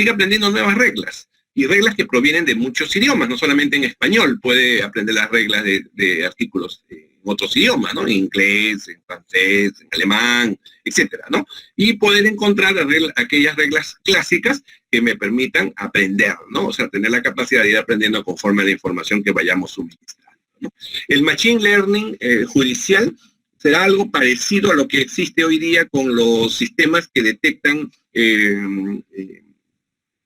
nuevas reglas, y reglas que provienen de muchos idiomas, no solamente en español, puede aprender las reglas de artículos en otros idiomas, ¿no? En inglés, en francés, en alemán, etcétera, ¿no? Y poder encontrar aquellas reglas clásicas que me permitan aprender, ¿no? O sea, tener la capacidad de ir aprendiendo conforme a la información que vayamos suministrando, ¿no? El Machine Learning judicial será algo parecido a lo que existe hoy día con los sistemas que detectan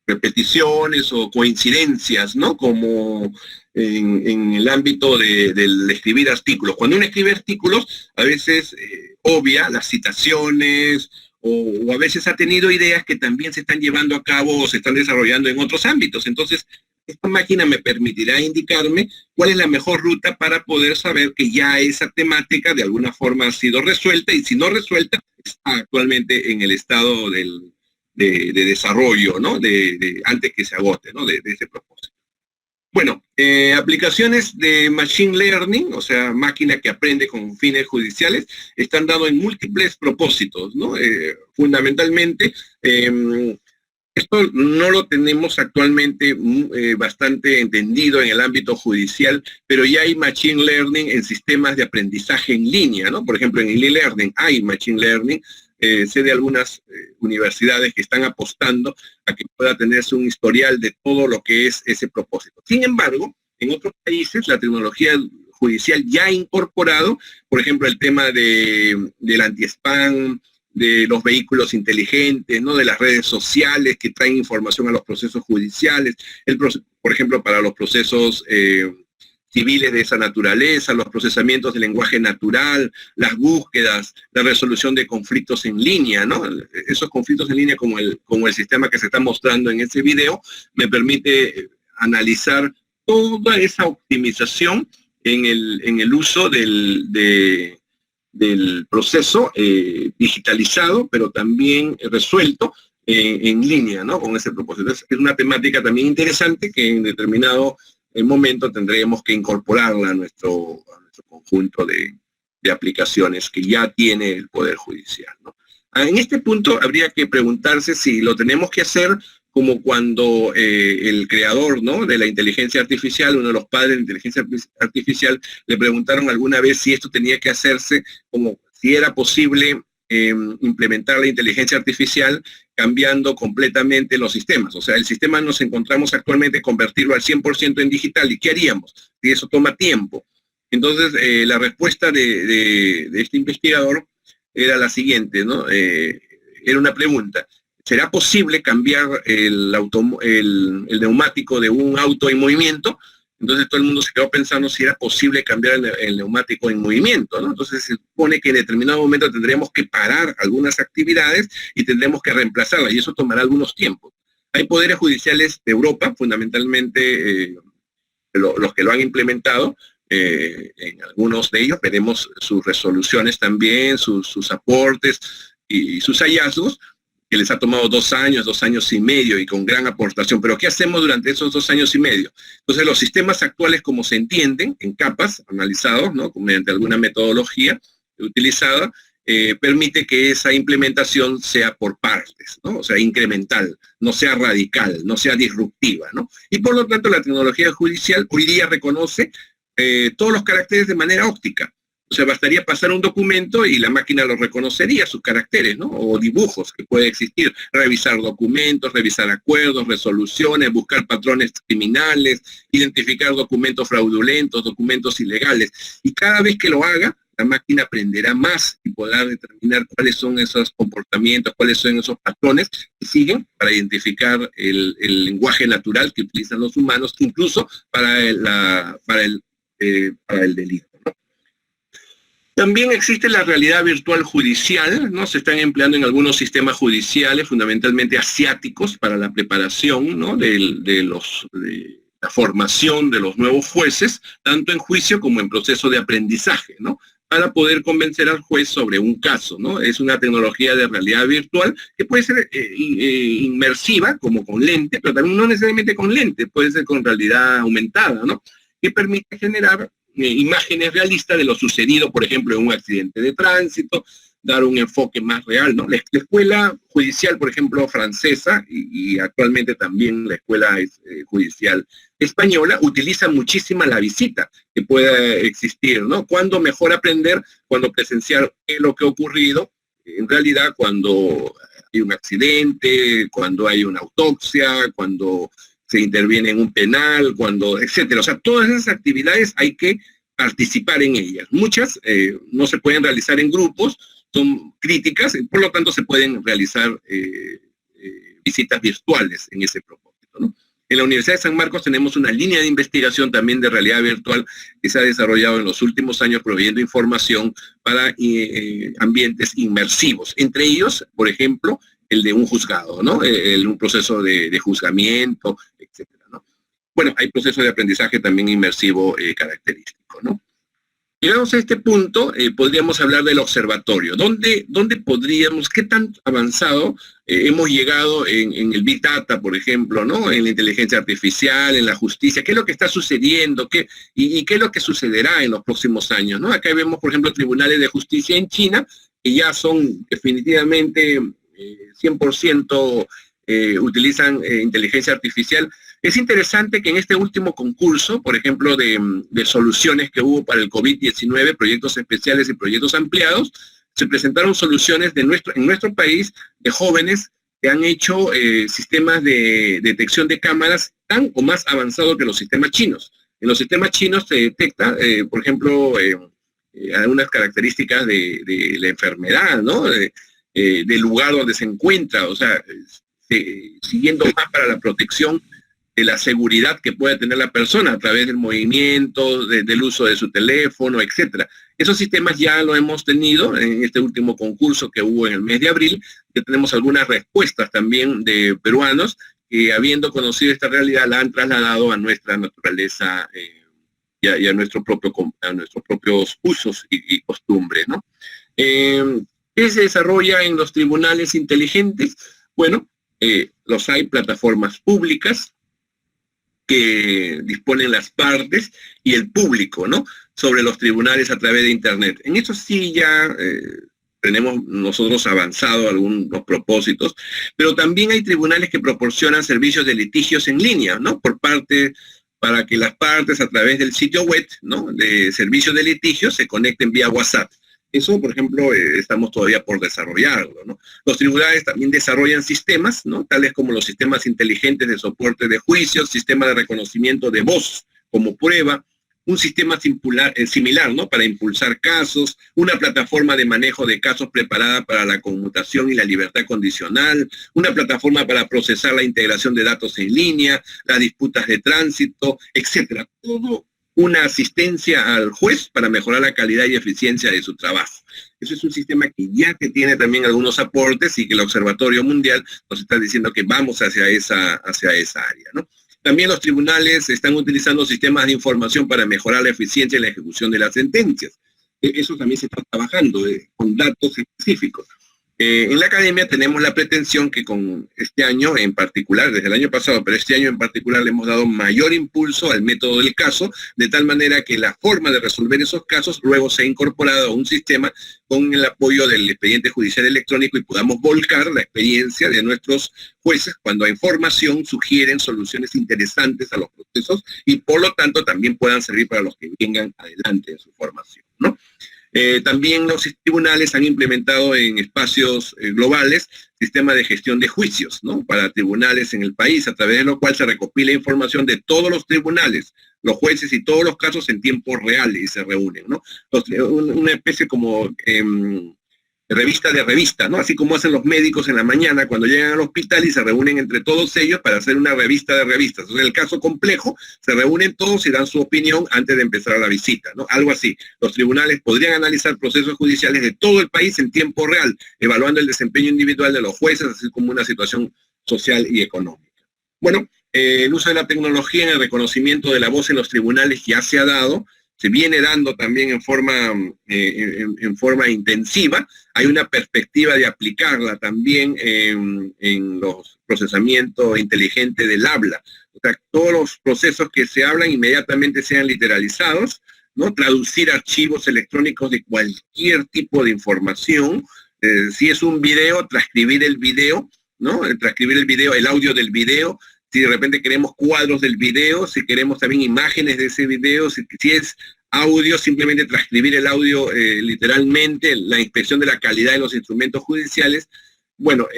repeticiones o coincidencias, ¿no? Como en el ámbito del escribir artículos. Cuando uno escribe artículos, a veces obvia las citaciones o a veces ha tenido ideas que también se están llevando a cabo o se están desarrollando en otros ámbitos. Entonces, esta máquina me permitirá indicarme cuál es la mejor ruta para poder saber que ya esa temática de alguna forma ha sido resuelta, y si no resuelta, está actualmente en el estado de desarrollo, ¿no? Antes que se agote, ¿no? De ese propósito. Bueno, aplicaciones de Machine Learning, o sea, máquina que aprende con fines judiciales, están dados en múltiples propósitos, ¿no? Fundamentalmente, esto no lo tenemos actualmente bastante entendido en el ámbito judicial, pero ya hay Machine Learning en sistemas de aprendizaje en línea, ¿no? Por ejemplo, en e-learning hay Machine Learning. Sé de algunas universidades que están apostando a que pueda tenerse un historial de todo lo que es ese propósito. Sin embargo, en otros países la tecnología judicial ya ha incorporado, por ejemplo, el tema del anti-spam, de los vehículos inteligentes, ¿no? De las redes sociales que traen información a los procesos judiciales, por ejemplo, para los procesos civiles de esa naturaleza, los procesamientos de lenguaje natural, las búsquedas, la resolución de conflictos en línea, ¿no? Esos conflictos en línea como el sistema que se está mostrando en ese video, me permite analizar toda esa optimización en el uso del proceso digitalizado, pero también resuelto en línea, ¿no? Con ese propósito. Es una temática también interesante que en determinado momento tendremos que incorporarla a nuestro conjunto de aplicaciones que ya tiene el Poder Judicial, ¿no? En este punto habría que preguntarse si lo tenemos que hacer como cuando el creador, ¿no?, de la inteligencia artificial, uno de los padres de la inteligencia artificial, le preguntaron alguna vez si esto tenía que hacerse, como si era posible implementar la inteligencia artificial cambiando completamente los sistemas. O sea, el sistema nos encontramos actualmente convertirlo al 100% en digital. ¿Y qué haríamos? Si eso toma tiempo. Entonces, la respuesta de este investigador era la siguiente, ¿no? Era una pregunta. ¿Será posible cambiar el neumático de un auto en movimiento? Entonces todo el mundo se quedó pensando si era posible cambiar el neumático en movimiento, ¿no? Entonces se supone que en determinado momento tendremos que parar algunas actividades y tendremos que reemplazarlas, y eso tomará algunos tiempos. Hay poderes judiciales de Europa, fundamentalmente los que lo han implementado. En algunos de ellos veremos sus resoluciones también, sus aportes y sus hallazgos, que les ha tomado 2 años y medio y con gran aportación. Pero ¿qué hacemos durante esos 2 años y medio? Entonces, los sistemas actuales, como se entienden, en capas, analizados, ¿no?, mediante alguna metodología utilizada, permite que esa implementación sea por partes, ¿no? O sea, incremental, no sea radical, no sea disruptiva, ¿no? Y por lo tanto, la tecnología judicial hoy día reconoce todos los caracteres de manera óptica. O sea, bastaría pasar un documento y la máquina lo reconocería, sus caracteres, ¿no? O dibujos que puede existir. Revisar documentos, revisar acuerdos, resoluciones, buscar patrones criminales, identificar documentos fraudulentos, documentos ilegales. Y cada vez que lo haga, la máquina aprenderá más y podrá determinar cuáles son esos comportamientos, cuáles son esos patrones que siguen para identificar el lenguaje natural que utilizan los humanos, incluso para el delito. También existe la realidad virtual judicial, ¿no? Se están empleando en algunos sistemas judiciales, fundamentalmente asiáticos, para la preparación, ¿no?, de la formación de los nuevos jueces, tanto en juicio como en proceso de aprendizaje, ¿no?, para poder convencer al juez sobre un caso, ¿no? Es una tecnología de realidad virtual que puede ser inmersiva, como con lente, pero también no necesariamente con lente, puede ser con realidad aumentada, ¿no?, que permite generar imágenes realistas de lo sucedido, por ejemplo, en un accidente de tránsito, dar un enfoque más real, ¿no? La escuela judicial, por ejemplo, francesa, y actualmente también la escuela judicial española, utiliza muchísima la visita que pueda existir, ¿no? ¿Cuándo mejor aprender? Cuando presenciar lo que ha ocurrido, en realidad cuando hay un accidente, cuando hay una autopsia, cuando se interviene en un penal, cuando, etcétera. O sea, todas esas actividades hay que participar en ellas. Muchas no se pueden realizar en grupos, son críticas, por lo tanto se pueden realizar visitas virtuales en ese propósito, ¿no? En la Universidad de San Marcos tenemos una línea de investigación también de realidad virtual que se ha desarrollado en los últimos años proveyendo información para ambientes inmersivos. Entre ellos, por ejemplo, el de un juzgado, ¿no? Un proceso de juzgamiento, etcétera, ¿no? Bueno, hay procesos de aprendizaje también inmersivo característico, ¿no? Llegamos a este punto, podríamos hablar del observatorio. ¿Dónde podríamos, qué tan avanzado hemos llegado en el Big Data, por ejemplo, ¿no?, en la inteligencia artificial, en la justicia? ¿Qué es lo que está sucediendo? ¿Y qué es lo que sucederá en los próximos años, ¿no? Acá vemos, por ejemplo, tribunales de justicia en China, que ya son definitivamente 100% utilizan inteligencia artificial. Es interesante que en este último concurso, por ejemplo, de soluciones que hubo para el COVID-19, proyectos especiales y proyectos ampliados, se presentaron soluciones en nuestro país de jóvenes que han hecho sistemas de detección de cámaras tan o más avanzados que los sistemas chinos. En los sistemas chinos se detecta, por ejemplo, algunas características de la enfermedad, ¿no?, del lugar donde se encuentra, o sea, siguiendo más para la protección de la seguridad que puede tener la persona a través del movimiento, del uso de su teléfono, etcétera. Esos sistemas ya lo hemos tenido en este último concurso que hubo en el mes de abril, que tenemos algunas respuestas también de peruanos que, habiendo conocido esta realidad, la han trasladado a nuestra naturaleza y a nuestros propios usos y costumbres, ¿no? ¿Qué se desarrolla en los tribunales inteligentes? Bueno, hay plataformas públicas que disponen las partes y el público, ¿no?, sobre los tribunales a través de Internet. En eso sí ya tenemos nosotros avanzado algunos propósitos, pero también hay tribunales que proporcionan servicios de litigios en línea, ¿no?, para que las partes a través del sitio web, ¿no?, de servicios de litigio se conecten vía WhatsApp. Eso, por ejemplo, estamos todavía por desarrollarlo, ¿no? Los tribunales también desarrollan sistemas, ¿no?, tales como los sistemas inteligentes de soporte de juicios, sistema de reconocimiento de voz como prueba, un sistema similar, ¿no?, para impulsar casos, una plataforma de manejo de casos preparada para la conmutación y la libertad condicional, una plataforma para procesar la integración de datos en línea, las disputas de tránsito, etcétera. Todo una asistencia al juez para mejorar la calidad y eficiencia de su trabajo. Eso es un sistema que ya tiene también algunos aportes y que el Observatorio Mundial nos está diciendo que vamos hacia esa área, ¿no? También los tribunales están utilizando sistemas de información para mejorar la eficiencia y la ejecución de las sentencias. Eso también se está trabajando con datos específicos. En la academia tenemos la pretensión que con este año en particular, desde el año pasado, pero este año en particular le hemos dado mayor impulso al método del caso, de tal manera que la forma de resolver esos casos luego se ha incorporado a un sistema con el apoyo del expediente judicial electrónico y podamos volcar la experiencia de nuestros jueces cuando a información sugieren soluciones interesantes a los procesos y por lo tanto también puedan servir para los que vengan adelante en su formación, ¿no? También los tribunales han implementado en espacios globales sistema de gestión de juicios, ¿no? Para tribunales en el país, a través de lo cual se recopila información de todos los tribunales, los jueces y todos los casos en tiempo real y se reúnen, ¿no? Una especie como revista de revista, ¿no? Así como hacen los médicos en la mañana cuando llegan al hospital y se reúnen entre todos ellos para hacer una revista de revistas. Entonces, en el caso complejo, se reúnen todos y dan su opinión antes de empezar la visita, ¿no? Algo así. Los tribunales podrían analizar procesos judiciales de todo el país en tiempo real, evaluando el desempeño individual de los jueces, así como una situación social y económica. Bueno, el uso de la tecnología en el reconocimiento de la voz en los tribunales ya se ha dado, se viene dando también en forma intensiva. Hay una perspectiva de aplicarla también en los procesamientos inteligentes del habla. O sea, todos los procesos que se hablan inmediatamente sean literalizados, ¿no? Traducir archivos electrónicos de cualquier tipo de información. Si es un video, transcribir el video, ¿no? Transcribir el video, el audio del video. Si de repente queremos cuadros del video, si queremos también imágenes de ese video, si es audio, simplemente transcribir el audio literalmente, la inspección de la calidad de los instrumentos judiciales, bueno,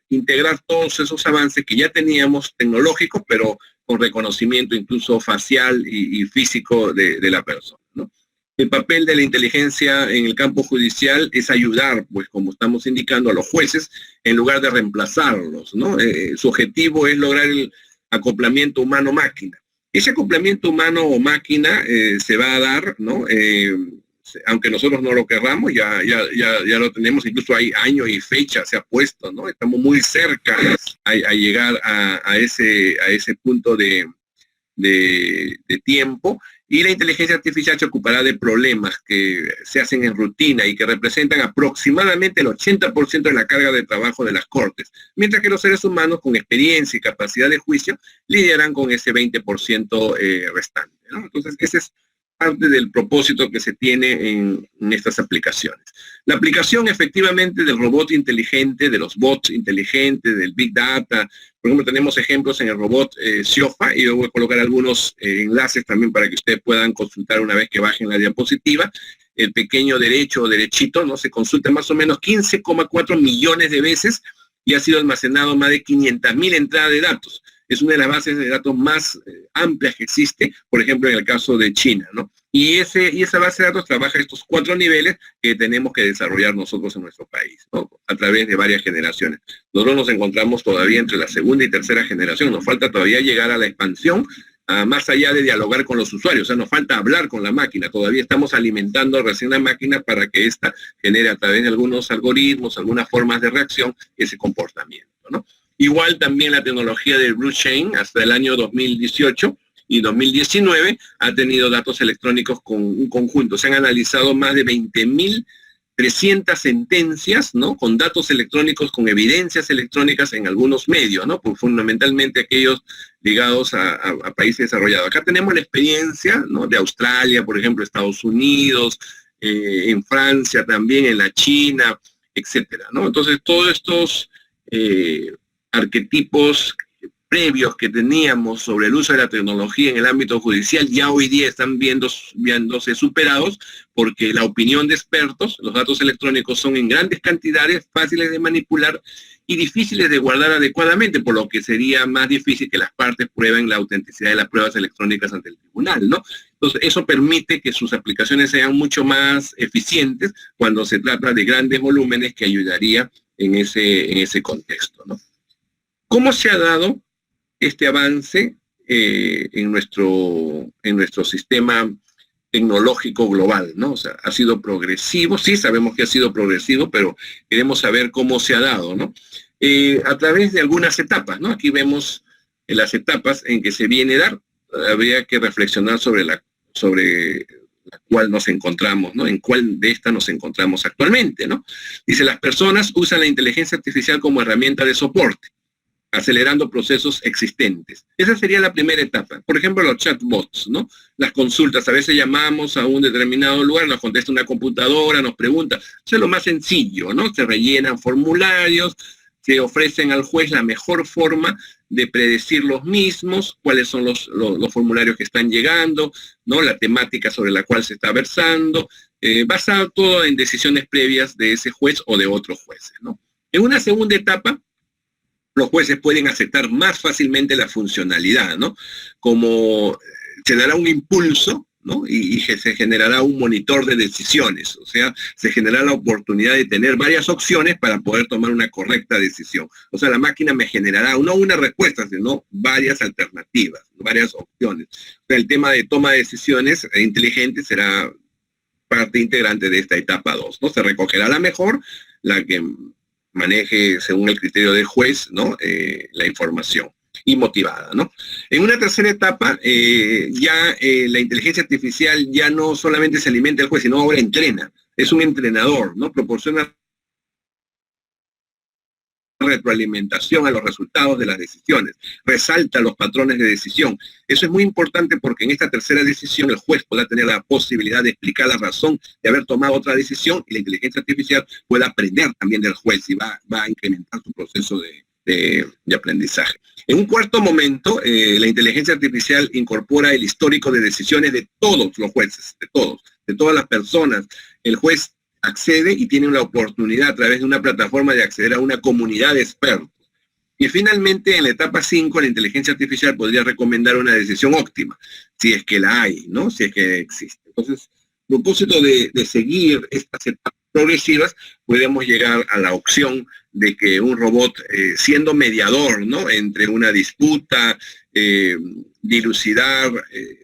integrar todos esos avances que ya teníamos tecnológicos, pero con reconocimiento incluso facial y físico de la persona, ¿no? El papel de la inteligencia en el campo judicial es ayudar, pues como estamos indicando, a los jueces en lugar de reemplazarlos, ¿no? Su objetivo es lograr el acoplamiento humano-máquina. Ese acoplamiento humano o máquina se va a dar, ¿no? Aunque nosotros no lo querramos, ya lo tenemos, incluso hay año y fecha se ha puesto, ¿no? Estamos muy cerca a llegar a ese punto de tiempo. Y la inteligencia artificial se ocupará de problemas que se hacen en rutina y que representan aproximadamente el 80% de la carga de trabajo de las cortes, mientras que los seres humanos con experiencia y capacidad de juicio lidiarán con ese 20% restante, ¿no? Entonces, ese es parte del propósito que se tiene en estas aplicaciones. La aplicación efectivamente del robot inteligente, de los bots inteligentes, del Big Data. Por ejemplo, tenemos ejemplos en el robot Siofa, y yo voy a colocar algunos enlaces también para que ustedes puedan consultar una vez que bajen la diapositiva. El pequeño derecho o derechito, ¿no? Se consulta más o menos 15,4 millones de veces y ha sido almacenado más de 500.000 entradas de datos. Es una de las bases de datos más amplias que existe, por ejemplo, en el caso de China, ¿no? Y esa base de datos trabaja estos 4 niveles que tenemos que desarrollar nosotros en nuestro país, ¿no? A través de varias generaciones. Nosotros nos encontramos todavía entre la segunda y tercera generación. Nos falta todavía llegar a la expansión, más allá de dialogar con los usuarios. O sea, nos falta hablar con la máquina. Todavía estamos alimentando recién la máquina para que ésta genere a través de algunos algoritmos, algunas formas de reacción, ese comportamiento, ¿no? Igual también la tecnología del blockchain hasta el año 2018 y 2019 ha tenido datos electrónicos con un conjunto. Se han analizado más de 20.300 sentencias, ¿no? Con datos electrónicos, con evidencias electrónicas en algunos medios, ¿no? Pues fundamentalmente aquellos ligados a países desarrollados. Acá tenemos la experiencia, ¿no? De Australia, por ejemplo, Estados Unidos, en Francia también, en la China, etcétera, ¿no? Entonces, todos estos arquetipos previos que teníamos sobre el uso de la tecnología en el ámbito judicial ya hoy día están viéndose superados porque la opinión de expertos, los datos electrónicos son en grandes cantidades, fáciles de manipular y difíciles de guardar adecuadamente, por lo que sería más difícil que las partes prueben la autenticidad de las pruebas electrónicas ante el tribunal, ¿no? Entonces, eso permite que sus aplicaciones sean mucho más eficientes cuando se trata de grandes volúmenes que ayudaría en ese contexto, ¿no? ¿Cómo se ha dado este avance en nuestro sistema tecnológico global, ¿no? O sea, ha sido progresivo, sí sabemos que ha sido progresivo, pero queremos saber cómo se ha dado, ¿no? A través de algunas etapas, ¿no? Aquí vemos las etapas en que se viene a dar. Habría que reflexionar sobre la cual nos encontramos, ¿no? En cuál de estas nos encontramos actualmente, ¿no? Dice, las personas usan la inteligencia artificial como herramienta de soporte, acelerando procesos existentes. Esa sería la primera etapa. Por ejemplo, los chatbots, ¿no? Las consultas. A veces llamamos a un determinado lugar, nos contesta una computadora, nos pregunta. Eso es lo más sencillo, ¿no? Se rellenan formularios, se ofrecen al juez la mejor forma de predecir los mismos, cuáles son los formularios que están llegando, ¿no? La temática sobre la cual se está versando, basado todo en decisiones previas de ese juez o de otros jueces, ¿no? En una segunda etapa, los jueces pueden aceptar más fácilmente la funcionalidad, ¿no? Como se dará un impulso, ¿no? Y se generará un monitor de decisiones, o sea, se generará la oportunidad de tener varias opciones para poder tomar una correcta decisión. O sea, la máquina me generará no una respuesta, sino varias alternativas, varias opciones. O sea, el tema de toma de decisiones inteligentes será parte integrante de esta etapa 2, ¿no? Se recogerá la mejor, la que maneje según el criterio del juez, ¿no? La información y motivada, ¿no? En una tercera etapa, la inteligencia artificial ya no solamente se alimenta del juez, sino ahora entrena, es un entrenador, ¿no? Proporciona retroalimentación a los resultados de las decisiones, resalta los patrones de decisión. Eso es muy importante porque en esta tercera decisión el juez podrá tener la posibilidad de explicar la razón de haber tomado otra decisión y la inteligencia artificial puede aprender también del juez y va a incrementar su proceso de aprendizaje. En un cuarto momento, la inteligencia artificial incorpora el histórico de decisiones de todos los jueces, de todas las personas. El juez accede y tiene la oportunidad a través de una plataforma de acceder a una comunidad de expertos. Y finalmente, en la etapa 5, la inteligencia artificial podría recomendar una decisión óptima, si es que la hay, ¿no? Si es que existe. Entonces, a propósito de seguir estas etapas progresivas, podemos llegar a la opción de que un robot, siendo mediador, ¿no? Entre una disputa, dilucidar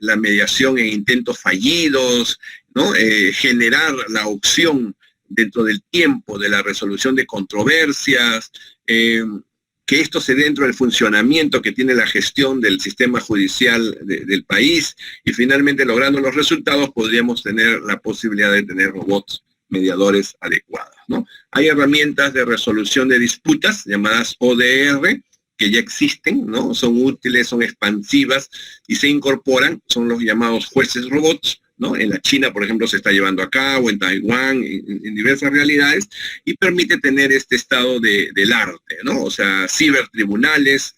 la mediación en intentos fallidos, ¿no? Generar la opción dentro del tiempo de la resolución de controversias, que esto se dé dentro del funcionamiento que tiene la gestión del sistema judicial del país y finalmente logrando los resultados podríamos tener la posibilidad de tener robots mediadores adecuados, ¿no? Hay herramientas de resolución de disputas llamadas ODR que ya existen, ¿no? Son útiles, son expansivas y se incorporan, son los llamados jueces robots, ¿no? En la China, por ejemplo, se está llevando a cabo, en Taiwán, en diversas realidades, y permite tener este estado del arte, ¿no? O sea, cibertribunales,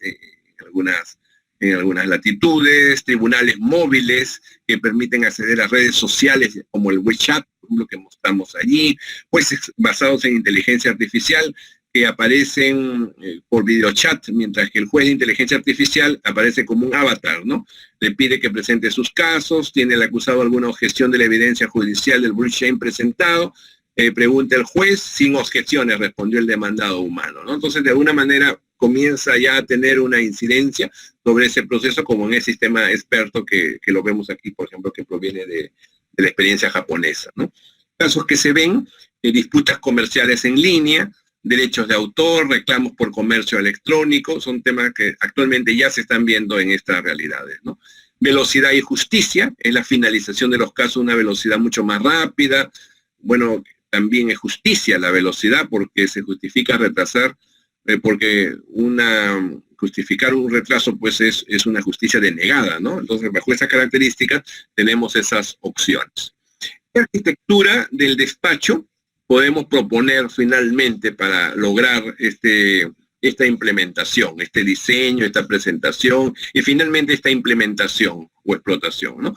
en algunas latitudes, tribunales móviles que permiten acceder a redes sociales como el WeChat, lo que mostramos allí, jueces basados en inteligencia artificial que aparecen por videochat, mientras que el juez de inteligencia artificial aparece como un avatar, ¿no? Le pide que presente sus casos, tiene el acusado alguna objeción de la evidencia judicial del blockchain presentado, pregunta el juez, sin objeciones, respondió el demandado humano, ¿no? Entonces, de alguna manera, comienza ya a tener una incidencia sobre ese proceso, como en el sistema experto que lo vemos aquí, por ejemplo, que proviene de la experiencia japonesa, ¿no? Casos que se ven, disputas comerciales en línea, derechos de autor, reclamos por comercio electrónico, son temas que actualmente ya se están viendo en estas realidades, ¿no? Velocidad y justicia, es la finalización de los casos a una velocidad mucho más rápida. Bueno, también es justicia la velocidad porque se justifica retrasar, porque justificar un retraso pues es una justicia denegada, ¿no? Entonces, bajo esas características tenemos esas opciones. La arquitectura del despacho podemos proponer finalmente para lograr esta implementación, este diseño, esta presentación y finalmente esta implementación o explotación, ¿no?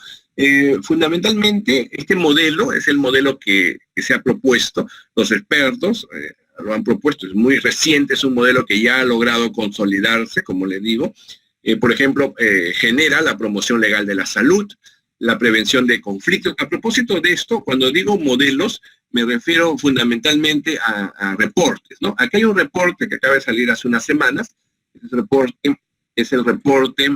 Fundamentalmente, este modelo es el modelo que se ha propuesto, los expertos lo han propuesto, es muy reciente, es un modelo que ya ha logrado consolidarse, como les digo. Por ejemplo, genera la promoción legal de la salud, la prevención de conflictos. A propósito de esto, cuando digo modelos, me refiero fundamentalmente a reportes, ¿no? Aquí hay un reporte que acaba de salir hace unas semanas. Ese reporte es el reporte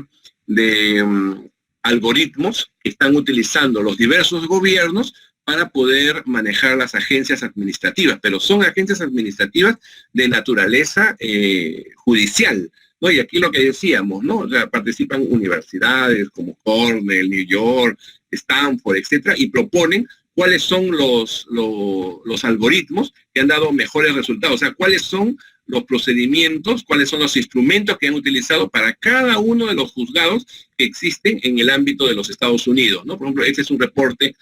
de algoritmos que están utilizando los diversos gobiernos para poder manejar las agencias administrativas, pero son agencias administrativas de naturaleza judicial, ¿no? Y aquí lo que decíamos, ¿no? O sea, participan universidades como Cornell, New York, Stanford, etcétera, y proponen cuáles son los algoritmos que han dado mejores resultados, o sea, cuáles son los procedimientos, cuáles son los instrumentos que han utilizado para cada uno de los juzgados que existen en el ámbito de los Estados Unidos, ¿no? Por ejemplo, este es un reporte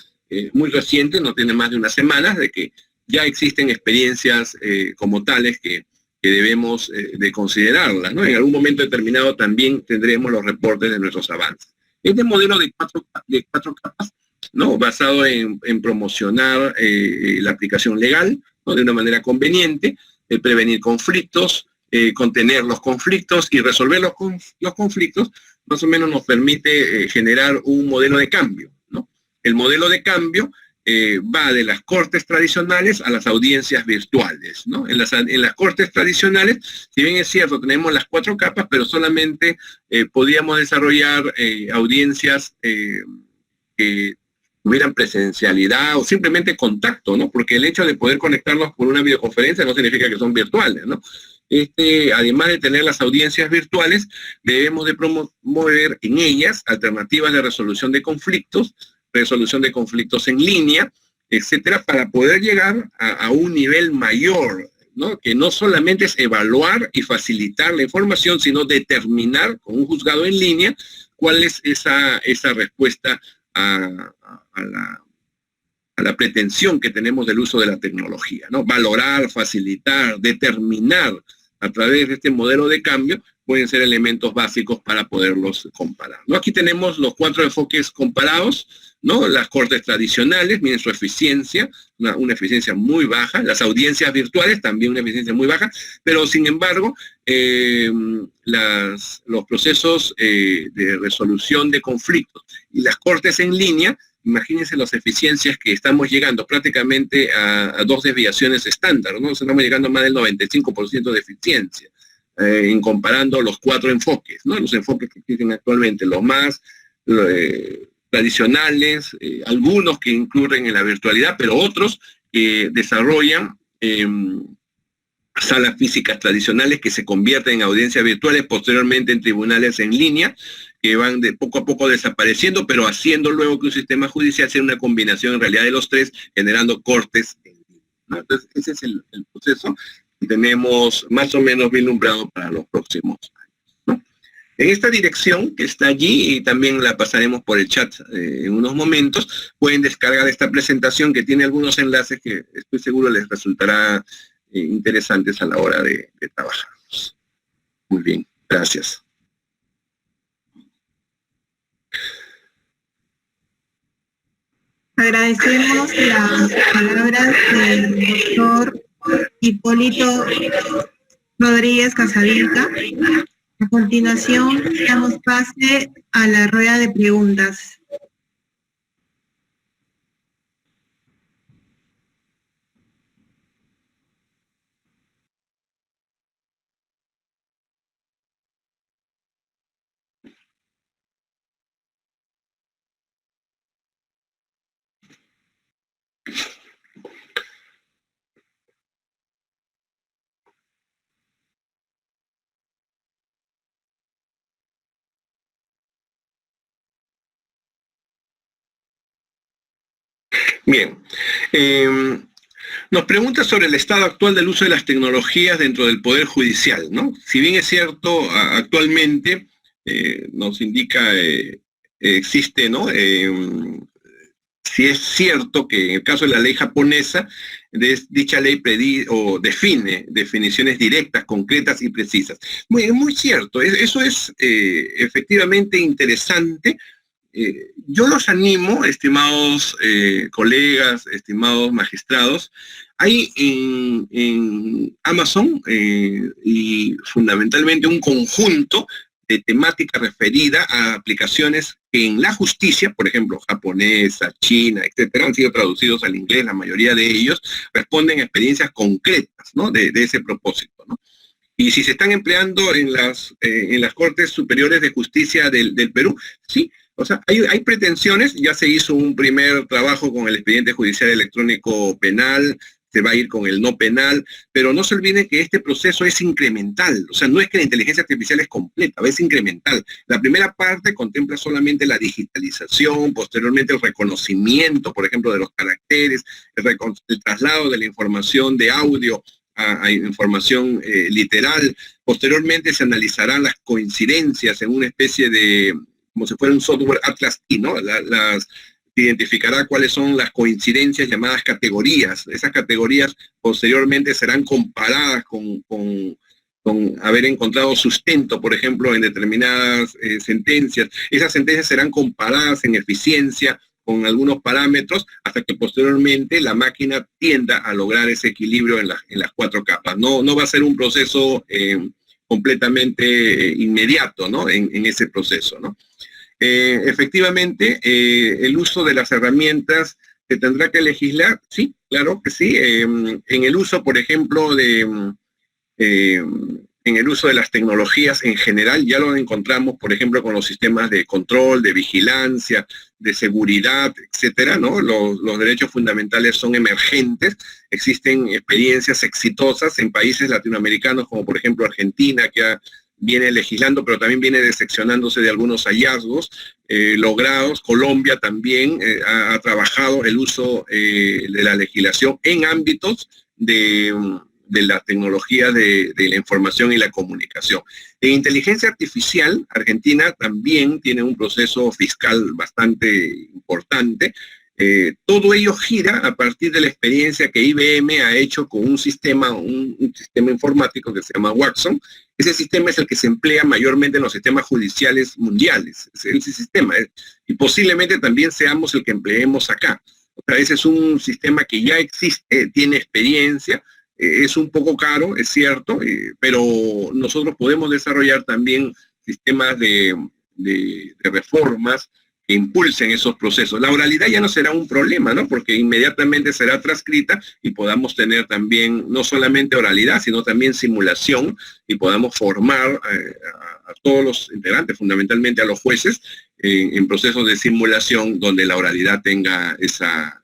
muy reciente, no tiene más de unas semanas, de que ya existen experiencias como tales que debemos de considerarlas, ¿no? En algún momento determinado también tendremos los reportes de nuestros avances. Este modelo de cuatro capas, ¿no? Basado en promocionar la aplicación legal, ¿no? De una manera conveniente, prevenir conflictos, contener los conflictos y resolver los conflictos, más o menos nos permite generar un modelo de cambio, ¿no? El modelo de cambio va de las cortes tradicionales a las audiencias virtuales, ¿no? En las cortes tradicionales, si bien es cierto, tenemos las 4 capas, pero solamente podíamos desarrollar audiencias que tuvieran presencialidad o simplemente contacto, ¿no? Porque el hecho de poder conectarnos por una videoconferencia no significa que son virtuales, ¿no? Además de tener las audiencias virtuales, debemos de promover en ellas alternativas de resolución de conflictos en línea, etcétera, para poder llegar a un nivel mayor, ¿no? Que no solamente es evaluar y facilitar la información, sino determinar con un juzgado en línea cuál es esa respuesta a la pretensión que tenemos del uso de la tecnología, ¿no? Valorar, facilitar, determinar a través de este modelo de cambio pueden ser elementos básicos para poderlos comparar, ¿no? Aquí tenemos los 4 enfoques comparados, ¿no? Las cortes tradicionales, miren su eficiencia, una eficiencia muy baja, las audiencias virtuales también una eficiencia muy baja, pero sin embargo los procesos de resolución de conflictos y las cortes en línea, imagínense las eficiencias que estamos llegando prácticamente a 2 desviaciones estándar, ¿no? Estamos llegando a más del 95% de eficiencia en comparando los 4 enfoques, ¿no? Los enfoques que existen actualmente, los más tradicionales, algunos que incurren en la virtualidad, pero otros que desarrollan salas físicas tradicionales que se convierten en audiencias virtuales, posteriormente en tribunales en línea, que van de poco a poco desapareciendo, pero haciendo luego que un sistema judicial sea una combinación en realidad de los 3, generando cortes en línea, ¿no? Entonces, ese es el proceso que tenemos más o menos vislumbrado para los próximos años, ¿no? En esta dirección que está allí, y también la pasaremos por el chat en unos momentos, pueden descargar esta presentación que tiene algunos enlaces que estoy seguro les resultará interesantes a la hora de trabajarlos. Muy bien, gracias. Agradecemos las palabras del doctor Hipólito Rodríguez Casavilca. A continuación, damos pase a la rueda de preguntas. Bien, nos pregunta sobre el estado actual del uso de las tecnologías dentro del Poder Judicial, ¿no? Si bien es cierto, actualmente nos indica, existe, ¿no? Si es cierto que en el caso de la ley japonesa, dicha ley define definiciones directas, concretas y precisas. Muy cierto, eso es efectivamente interesante. Yo los animo, estimados colegas, estimados magistrados, hay en Amazon y fundamentalmente un conjunto de temática referida a aplicaciones que en la justicia, por ejemplo, japonesa, china, etcétera, han sido traducidos al inglés, la mayoría de ellos responden a experiencias concretas, ¿no? de ese propósito, ¿no? Y si se están empleando en las Cortes Superiores de Justicia del Perú, sí. O sea, hay pretensiones, ya se hizo un primer trabajo con el expediente judicial electrónico penal, se va a ir con el no penal, pero no se olviden que este proceso es incremental, o sea, no es que la inteligencia artificial es completa, es incremental. La primera parte contempla solamente la digitalización, posteriormente el reconocimiento, por ejemplo, de los caracteres, el traslado de la información de audio a información literal. Posteriormente se analizarán las coincidencias en una especie de, como si fuera un software Atlas Key, ¿no? Identificará cuáles son las coincidencias llamadas categorías. Esas categorías posteriormente serán comparadas con haber encontrado sustento, por ejemplo, en determinadas sentencias. Esas sentencias serán comparadas en eficiencia con algunos parámetros hasta que posteriormente la máquina tienda a lograr ese equilibrio en las 4 capas. No va a ser un proceso completamente inmediato, ¿no? En ese proceso, ¿no? Efectivamente, el uso de las herramientas se tendrá que legislar, sí, claro que sí. En el uso, por ejemplo, en el uso de las tecnologías en general, ya lo encontramos, por ejemplo, con los sistemas de control, de vigilancia, de seguridad, etcétera, ¿no? Los derechos fundamentales son emergentes, existen experiencias exitosas en países latinoamericanos como, por ejemplo, Argentina, que viene legislando, pero también viene decepcionándose de algunos hallazgos logrados. Colombia también ha trabajado el uso de la legislación en ámbitos de la tecnología de la información y la comunicación. En inteligencia artificial, Argentina también tiene un proceso fiscal bastante importante. Todo ello gira a partir de la experiencia que IBM ha hecho con un sistema informático que se llama Watson. Ese sistema es el que se emplea mayormente en los sistemas judiciales mundiales. Ese sistema, y posiblemente también seamos el que empleemos acá. O sea, ese es un sistema que ya existe, tiene experiencia, es un poco caro, es cierto, pero nosotros podemos desarrollar también sistemas de reformas que impulsen esos procesos. La oralidad ya no será un problema, ¿no? Porque inmediatamente será transcrita y podamos tener también no solamente oralidad, sino también simulación y podamos formar a todos los integrantes, fundamentalmente a los jueces, en procesos de simulación donde la oralidad tenga esa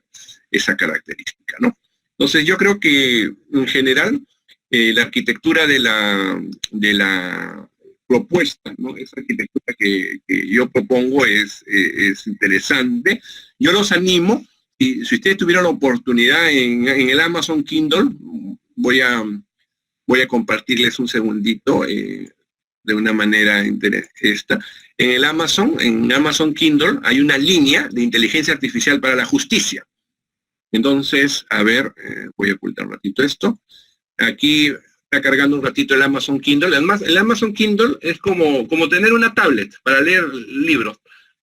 característica, ¿no? Entonces yo creo que en general la arquitectura de la propuesta, ¿no? Esa arquitectura que yo propongo es interesante. Yo los animo, y si ustedes tuvieron la oportunidad en el Amazon Kindle, voy a compartirles un segundito de una manera esta. En Amazon Kindle hay una línea de inteligencia artificial para la justicia. Entonces, a ver, voy a ocultar un ratito esto. Aquí está cargando un ratito el Amazon Kindle. Además, el Amazon Kindle es como tener una tablet para leer libros.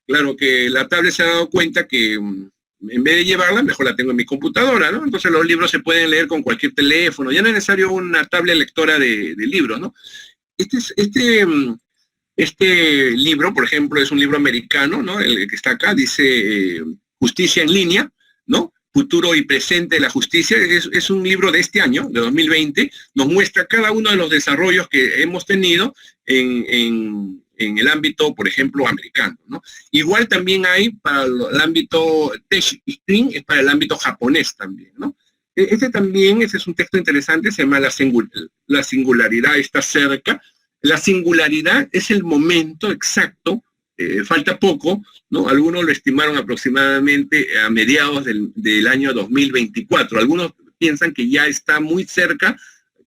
Claro que la tablet se ha dado cuenta que en vez de llevarla, mejor la tengo en mi computadora, ¿no? Entonces los libros se pueden leer con cualquier teléfono. Ya no es necesario una tablet lectora de libros, ¿no? Este libro, por ejemplo, es un libro americano, ¿no? El que está acá dice Justicia en línea, ¿no? Futuro y presente de la justicia. Es un libro de este año, de 2020, nos muestra cada uno de los desarrollos que hemos tenido en el ámbito, por ejemplo, americano, ¿no? Igual también hay para el ámbito TechScreen, es para el ámbito japonés también, ¿no? Ese es un texto interesante, se llama La singularidad está cerca. La singularidad es el momento exacto, falta poco, ¿no? Algunos lo estimaron aproximadamente a mediados del año 2024. Algunos piensan que ya está muy cerca,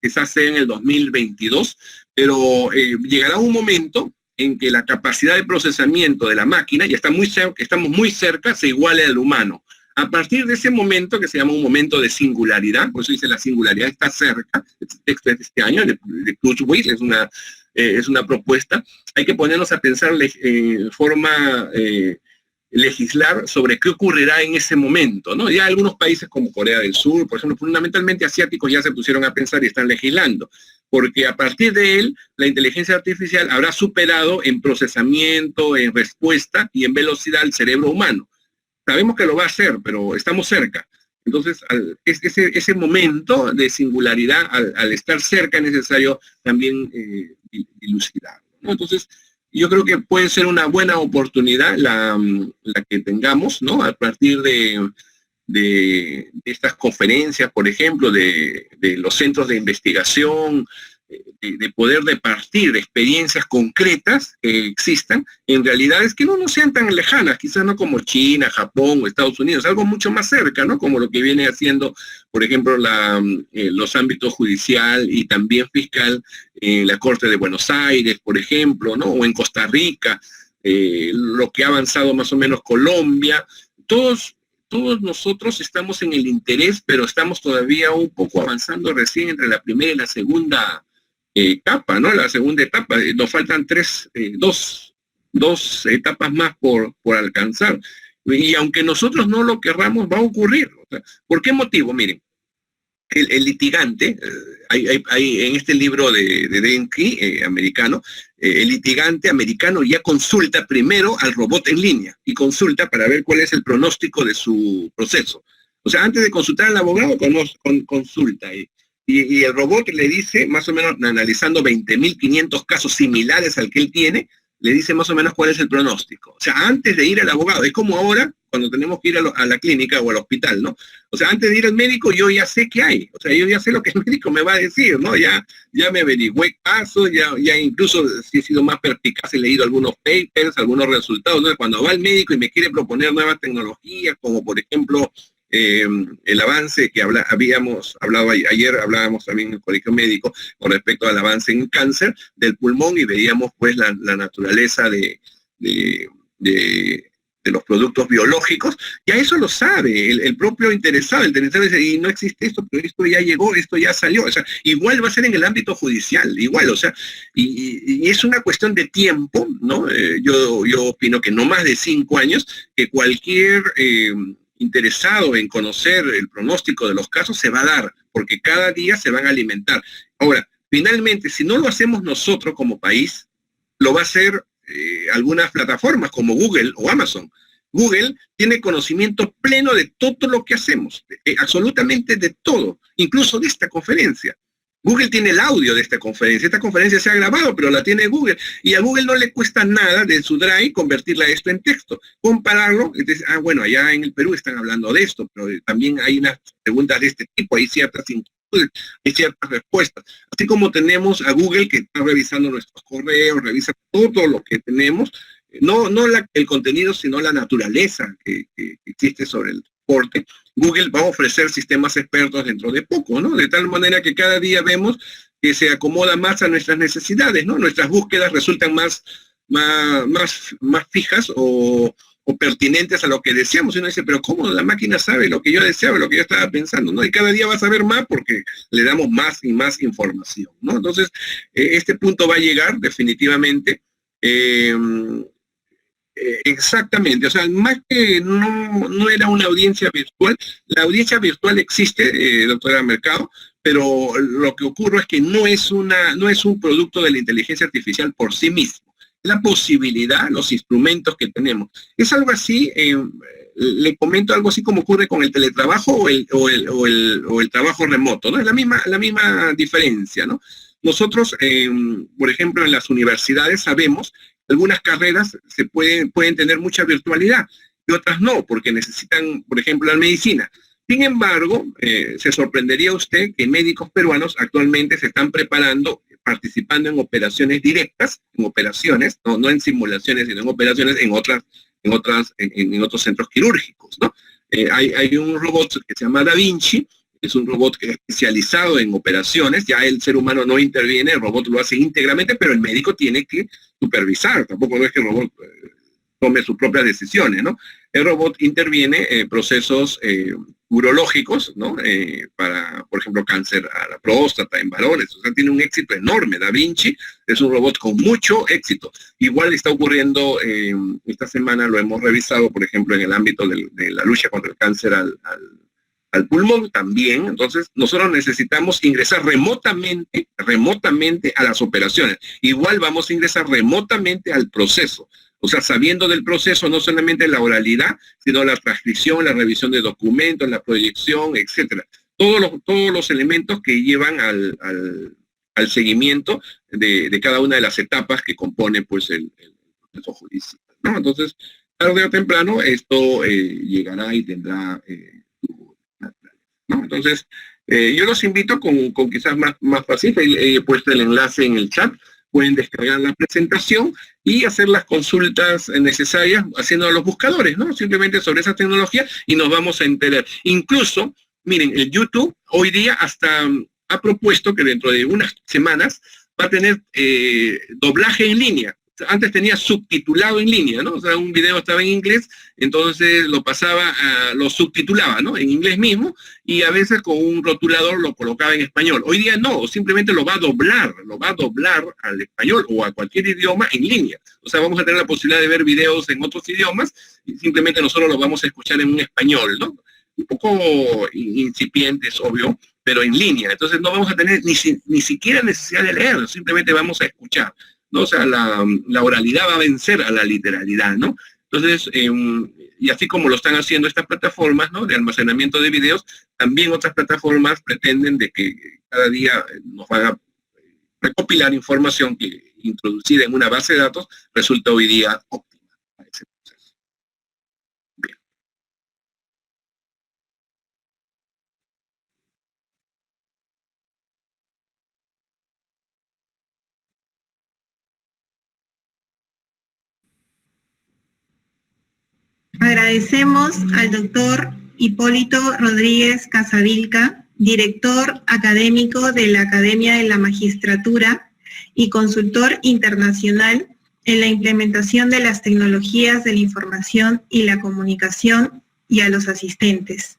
quizás sea en el 2022, pero llegará un momento en que la capacidad de procesamiento de la máquina, ya está estamos muy cerca, se iguale al humano. A partir de ese momento, que se llama un momento de singularidad, por eso dice la singularidad está cerca, este texto es de este año, de Kurzweil, es una propuesta, hay que ponernos a pensar en forma legislar sobre qué ocurrirá en ese momento, ¿no? Ya algunos países como Corea del Sur, por ejemplo, fundamentalmente asiáticos, ya se pusieron a pensar y están legislando, porque a partir de él, la inteligencia artificial habrá superado en procesamiento, en respuesta y en velocidad al cerebro humano. Sabemos que lo va a hacer, pero estamos cerca. Entonces, ese momento de singularidad, al estar cerca, es necesario también dilucidarlo, ¿no? Entonces, yo creo que puede ser una buena oportunidad la que tengamos, ¿no? A partir de de estas conferencias, por ejemplo, de los centros de investigación, de poder departir experiencias concretas que existan en realidades que no sean tan lejanas, quizás no como China, Japón o Estados Unidos, algo mucho más cerca, ¿no? Como lo que viene haciendo, por ejemplo, los ámbitos judicial y también fiscal en la Corte de Buenos Aires, por ejemplo, ¿no? O en Costa Rica, lo que ha avanzado más o menos Colombia. Todos nosotros estamos en el interés, pero estamos todavía un poco avanzando recién entre la primera y la segunda etapa, ¿no? La segunda etapa, nos faltan dos etapas más por alcanzar. Y aunque nosotros no lo querramos, va a ocurrir. O sea, ¿por qué motivo? Miren, el litigante, hay en este libro de Denke, americano, el litigante americano ya consulta primero al robot en línea y consulta para ver cuál es el pronóstico de su proceso. O sea, antes de consultar al abogado, consulta. Y el robot le dice, más o menos analizando 20.500 casos similares al que él tiene, le dice más o menos cuál es el pronóstico. O sea, antes de ir al abogado, es como ahora cuando tenemos que ir a la clínica o al hospital, ¿no? O sea, antes de ir al médico yo ya sé qué hay. O sea, yo ya sé lo que el médico me va a decir, ¿no? Ya me averigüé casos, ya incluso si he sido más perspicaz, he leído algunos papers, algunos resultados, ¿no? Cuando va al médico y me quiere proponer nuevas tecnologías, como por ejemplo el avance que habíamos hablado ayer, hablábamos también en el colegio médico con respecto al avance en cáncer del pulmón y veíamos pues la naturaleza de los productos biológicos, ya eso lo sabe el propio interesado dice, y no existe esto, pero esto ya llegó, esto ya salió, o sea, igual va a ser en el ámbito judicial, igual, o sea, y es una cuestión de tiempo, ¿no? Yo opino que no más de 5 años, que cualquier interesado en conocer el pronóstico de los casos se va a dar, porque cada día se van a alimentar. Ahora, finalmente, si no lo hacemos nosotros como país, lo va a hacer algunas plataformas como Google o Amazon. Google tiene conocimiento pleno de todo lo que hacemos, absolutamente de todo, incluso de esta conferencia. Google tiene el audio de esta conferencia se ha grabado, pero la tiene Google, y a Google no le cuesta nada de su Drive convertirla esto en texto, compararlo, y dices, bueno, allá en el Perú están hablando de esto, pero también hay unas preguntas de este tipo, hay ciertas inquietudes, hay ciertas respuestas, así como tenemos a Google que está revisando nuestros correos, revisa todo lo que tenemos, no el contenido, sino la naturaleza que existe sobre el transporte. Google va a ofrecer sistemas expertos dentro de poco, ¿no? De tal manera que cada día vemos que se acomoda más a nuestras necesidades, ¿no? Nuestras búsquedas resultan más fijas o pertinentes a lo que deseamos. Y uno dice, pero ¿cómo la máquina sabe lo que yo deseaba, lo que yo estaba pensando, ¿no? Y cada día va a saber más porque le damos más y más información, ¿no? Entonces, este punto va a llegar definitivamente. Exactamente, o sea, más que no era una audiencia virtual, la audiencia virtual existe, doctora Mercado, pero lo que ocurre es que no es un producto de la inteligencia artificial por sí mismo, la posibilidad, los instrumentos que tenemos. Es algo así, le comento algo así como ocurre con el teletrabajo o el trabajo remoto, ¿no? Es la misma diferencia, ¿no? Nosotros, por ejemplo, en las universidades sabemos algunas carreras pueden tener mucha virtualidad y otras no, porque necesitan, por ejemplo, la medicina. Sin embargo, se sorprendería usted que médicos peruanos actualmente se están preparando, participando en operaciones directas, no en simulaciones, sino en operaciones en otros centros quirúrgicos, ¿no? Hay un robot que se llama Da Vinci, es un robot que es especializado en operaciones, ya el ser humano no interviene, el robot lo hace íntegramente, pero el médico tiene que supervisar, tampoco no es que el robot tome sus propias decisiones, ¿no? El robot interviene en procesos urológicos, ¿no? Para, por ejemplo, cáncer a la próstata en varones, o sea, tiene un éxito enorme. Da Vinci es un robot con mucho éxito. Igual está ocurriendo, esta semana lo hemos revisado, por ejemplo, en el ámbito de la lucha contra el cáncer al pulmón también. Entonces nosotros necesitamos ingresar remotamente a las operaciones. Igual vamos a ingresar remotamente al proceso. O sea, sabiendo del proceso, no solamente la oralidad, sino la transcripción, la revisión de documentos, la proyección, etcétera. Todos los elementos que llevan al seguimiento de cada una de las etapas que compone pues el proceso judicial, ¿no? Entonces, tarde o temprano esto llegará y tendrá Entonces, yo los invito con quizás más fácil, he puesto el enlace en el chat, pueden descargar la presentación y hacer las consultas necesarias haciendo los buscadores, ¿no? Simplemente sobre esa tecnología y nos vamos a enterar. Incluso, miren, el YouTube hoy día hasta ha propuesto que dentro de unas semanas va a tener doblaje en línea. Antes tenía subtitulado en línea, ¿no? O sea, un video estaba en inglés, entonces lo pasaba, lo subtitulaba, ¿no? En inglés mismo, y a veces con un rotulador lo colocaba en español. Hoy día no, simplemente lo va a doblar al español o a cualquier idioma en línea. O sea, vamos a tener la posibilidad de ver videos en otros idiomas y simplemente nosotros los vamos a escuchar en un español, ¿no? Un poco incipiente, es obvio, pero en línea. Entonces no vamos a tener ni siquiera necesidad de leer, simplemente vamos a escuchar, ¿no? O sea, la oralidad va a vencer a la literalidad, ¿no? Entonces, y así como lo están haciendo estas plataformas, ¿no? De almacenamiento de videos, también otras plataformas pretenden de que cada día nos van a recopilar información que introducida en una base de datos resulta hoy día óptima para ese proceso. Bien. Agradecemos al doctor Hipólito Rodríguez Casavilca, director académico de la Academia de la Magistratura y consultor internacional en la implementación de las tecnologías de la información y la comunicación, y a los asistentes.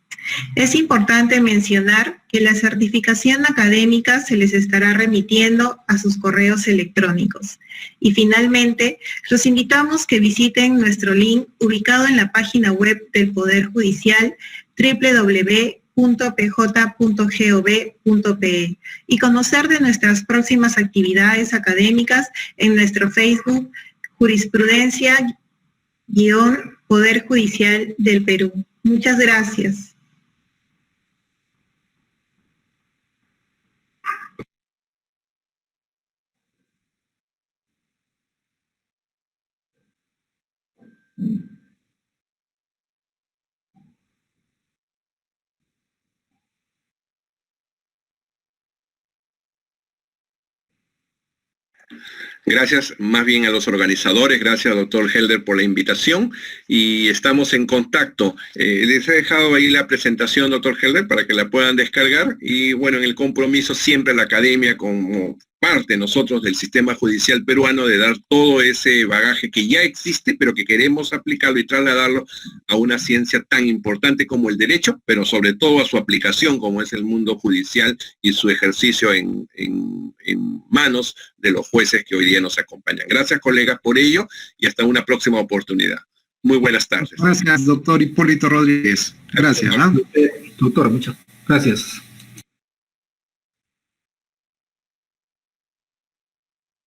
Es importante mencionar que la certificación académica se les estará remitiendo a sus correos electrónicos. Y finalmente, los invitamos que visiten nuestro link ubicado en la página web del Poder Judicial www.pj.gov.pe y conocer de nuestras próximas actividades académicas en nuestro Facebook Jurisprudencia-Poder Judicial del Perú. Muchas gracias. Gracias más bien a los organizadores, gracias doctor Helder por la invitación y estamos en contacto. Les he dejado ahí la presentación, doctor Helder, para que la puedan descargar y bueno, en el compromiso siempre la academia como parte nosotros del sistema judicial peruano de dar todo ese bagaje que ya existe, pero que queremos aplicarlo y trasladarlo a una ciencia tan importante como el derecho, pero sobre todo a su aplicación como es el mundo judicial y su ejercicio en manos de los jueces que hoy día nos acompañan. Gracias, colegas, por ello y hasta una próxima oportunidad. Muy buenas tardes. Gracias, doctor Hipólito Rodríguez. Gracias. Doctor, muchas gracias.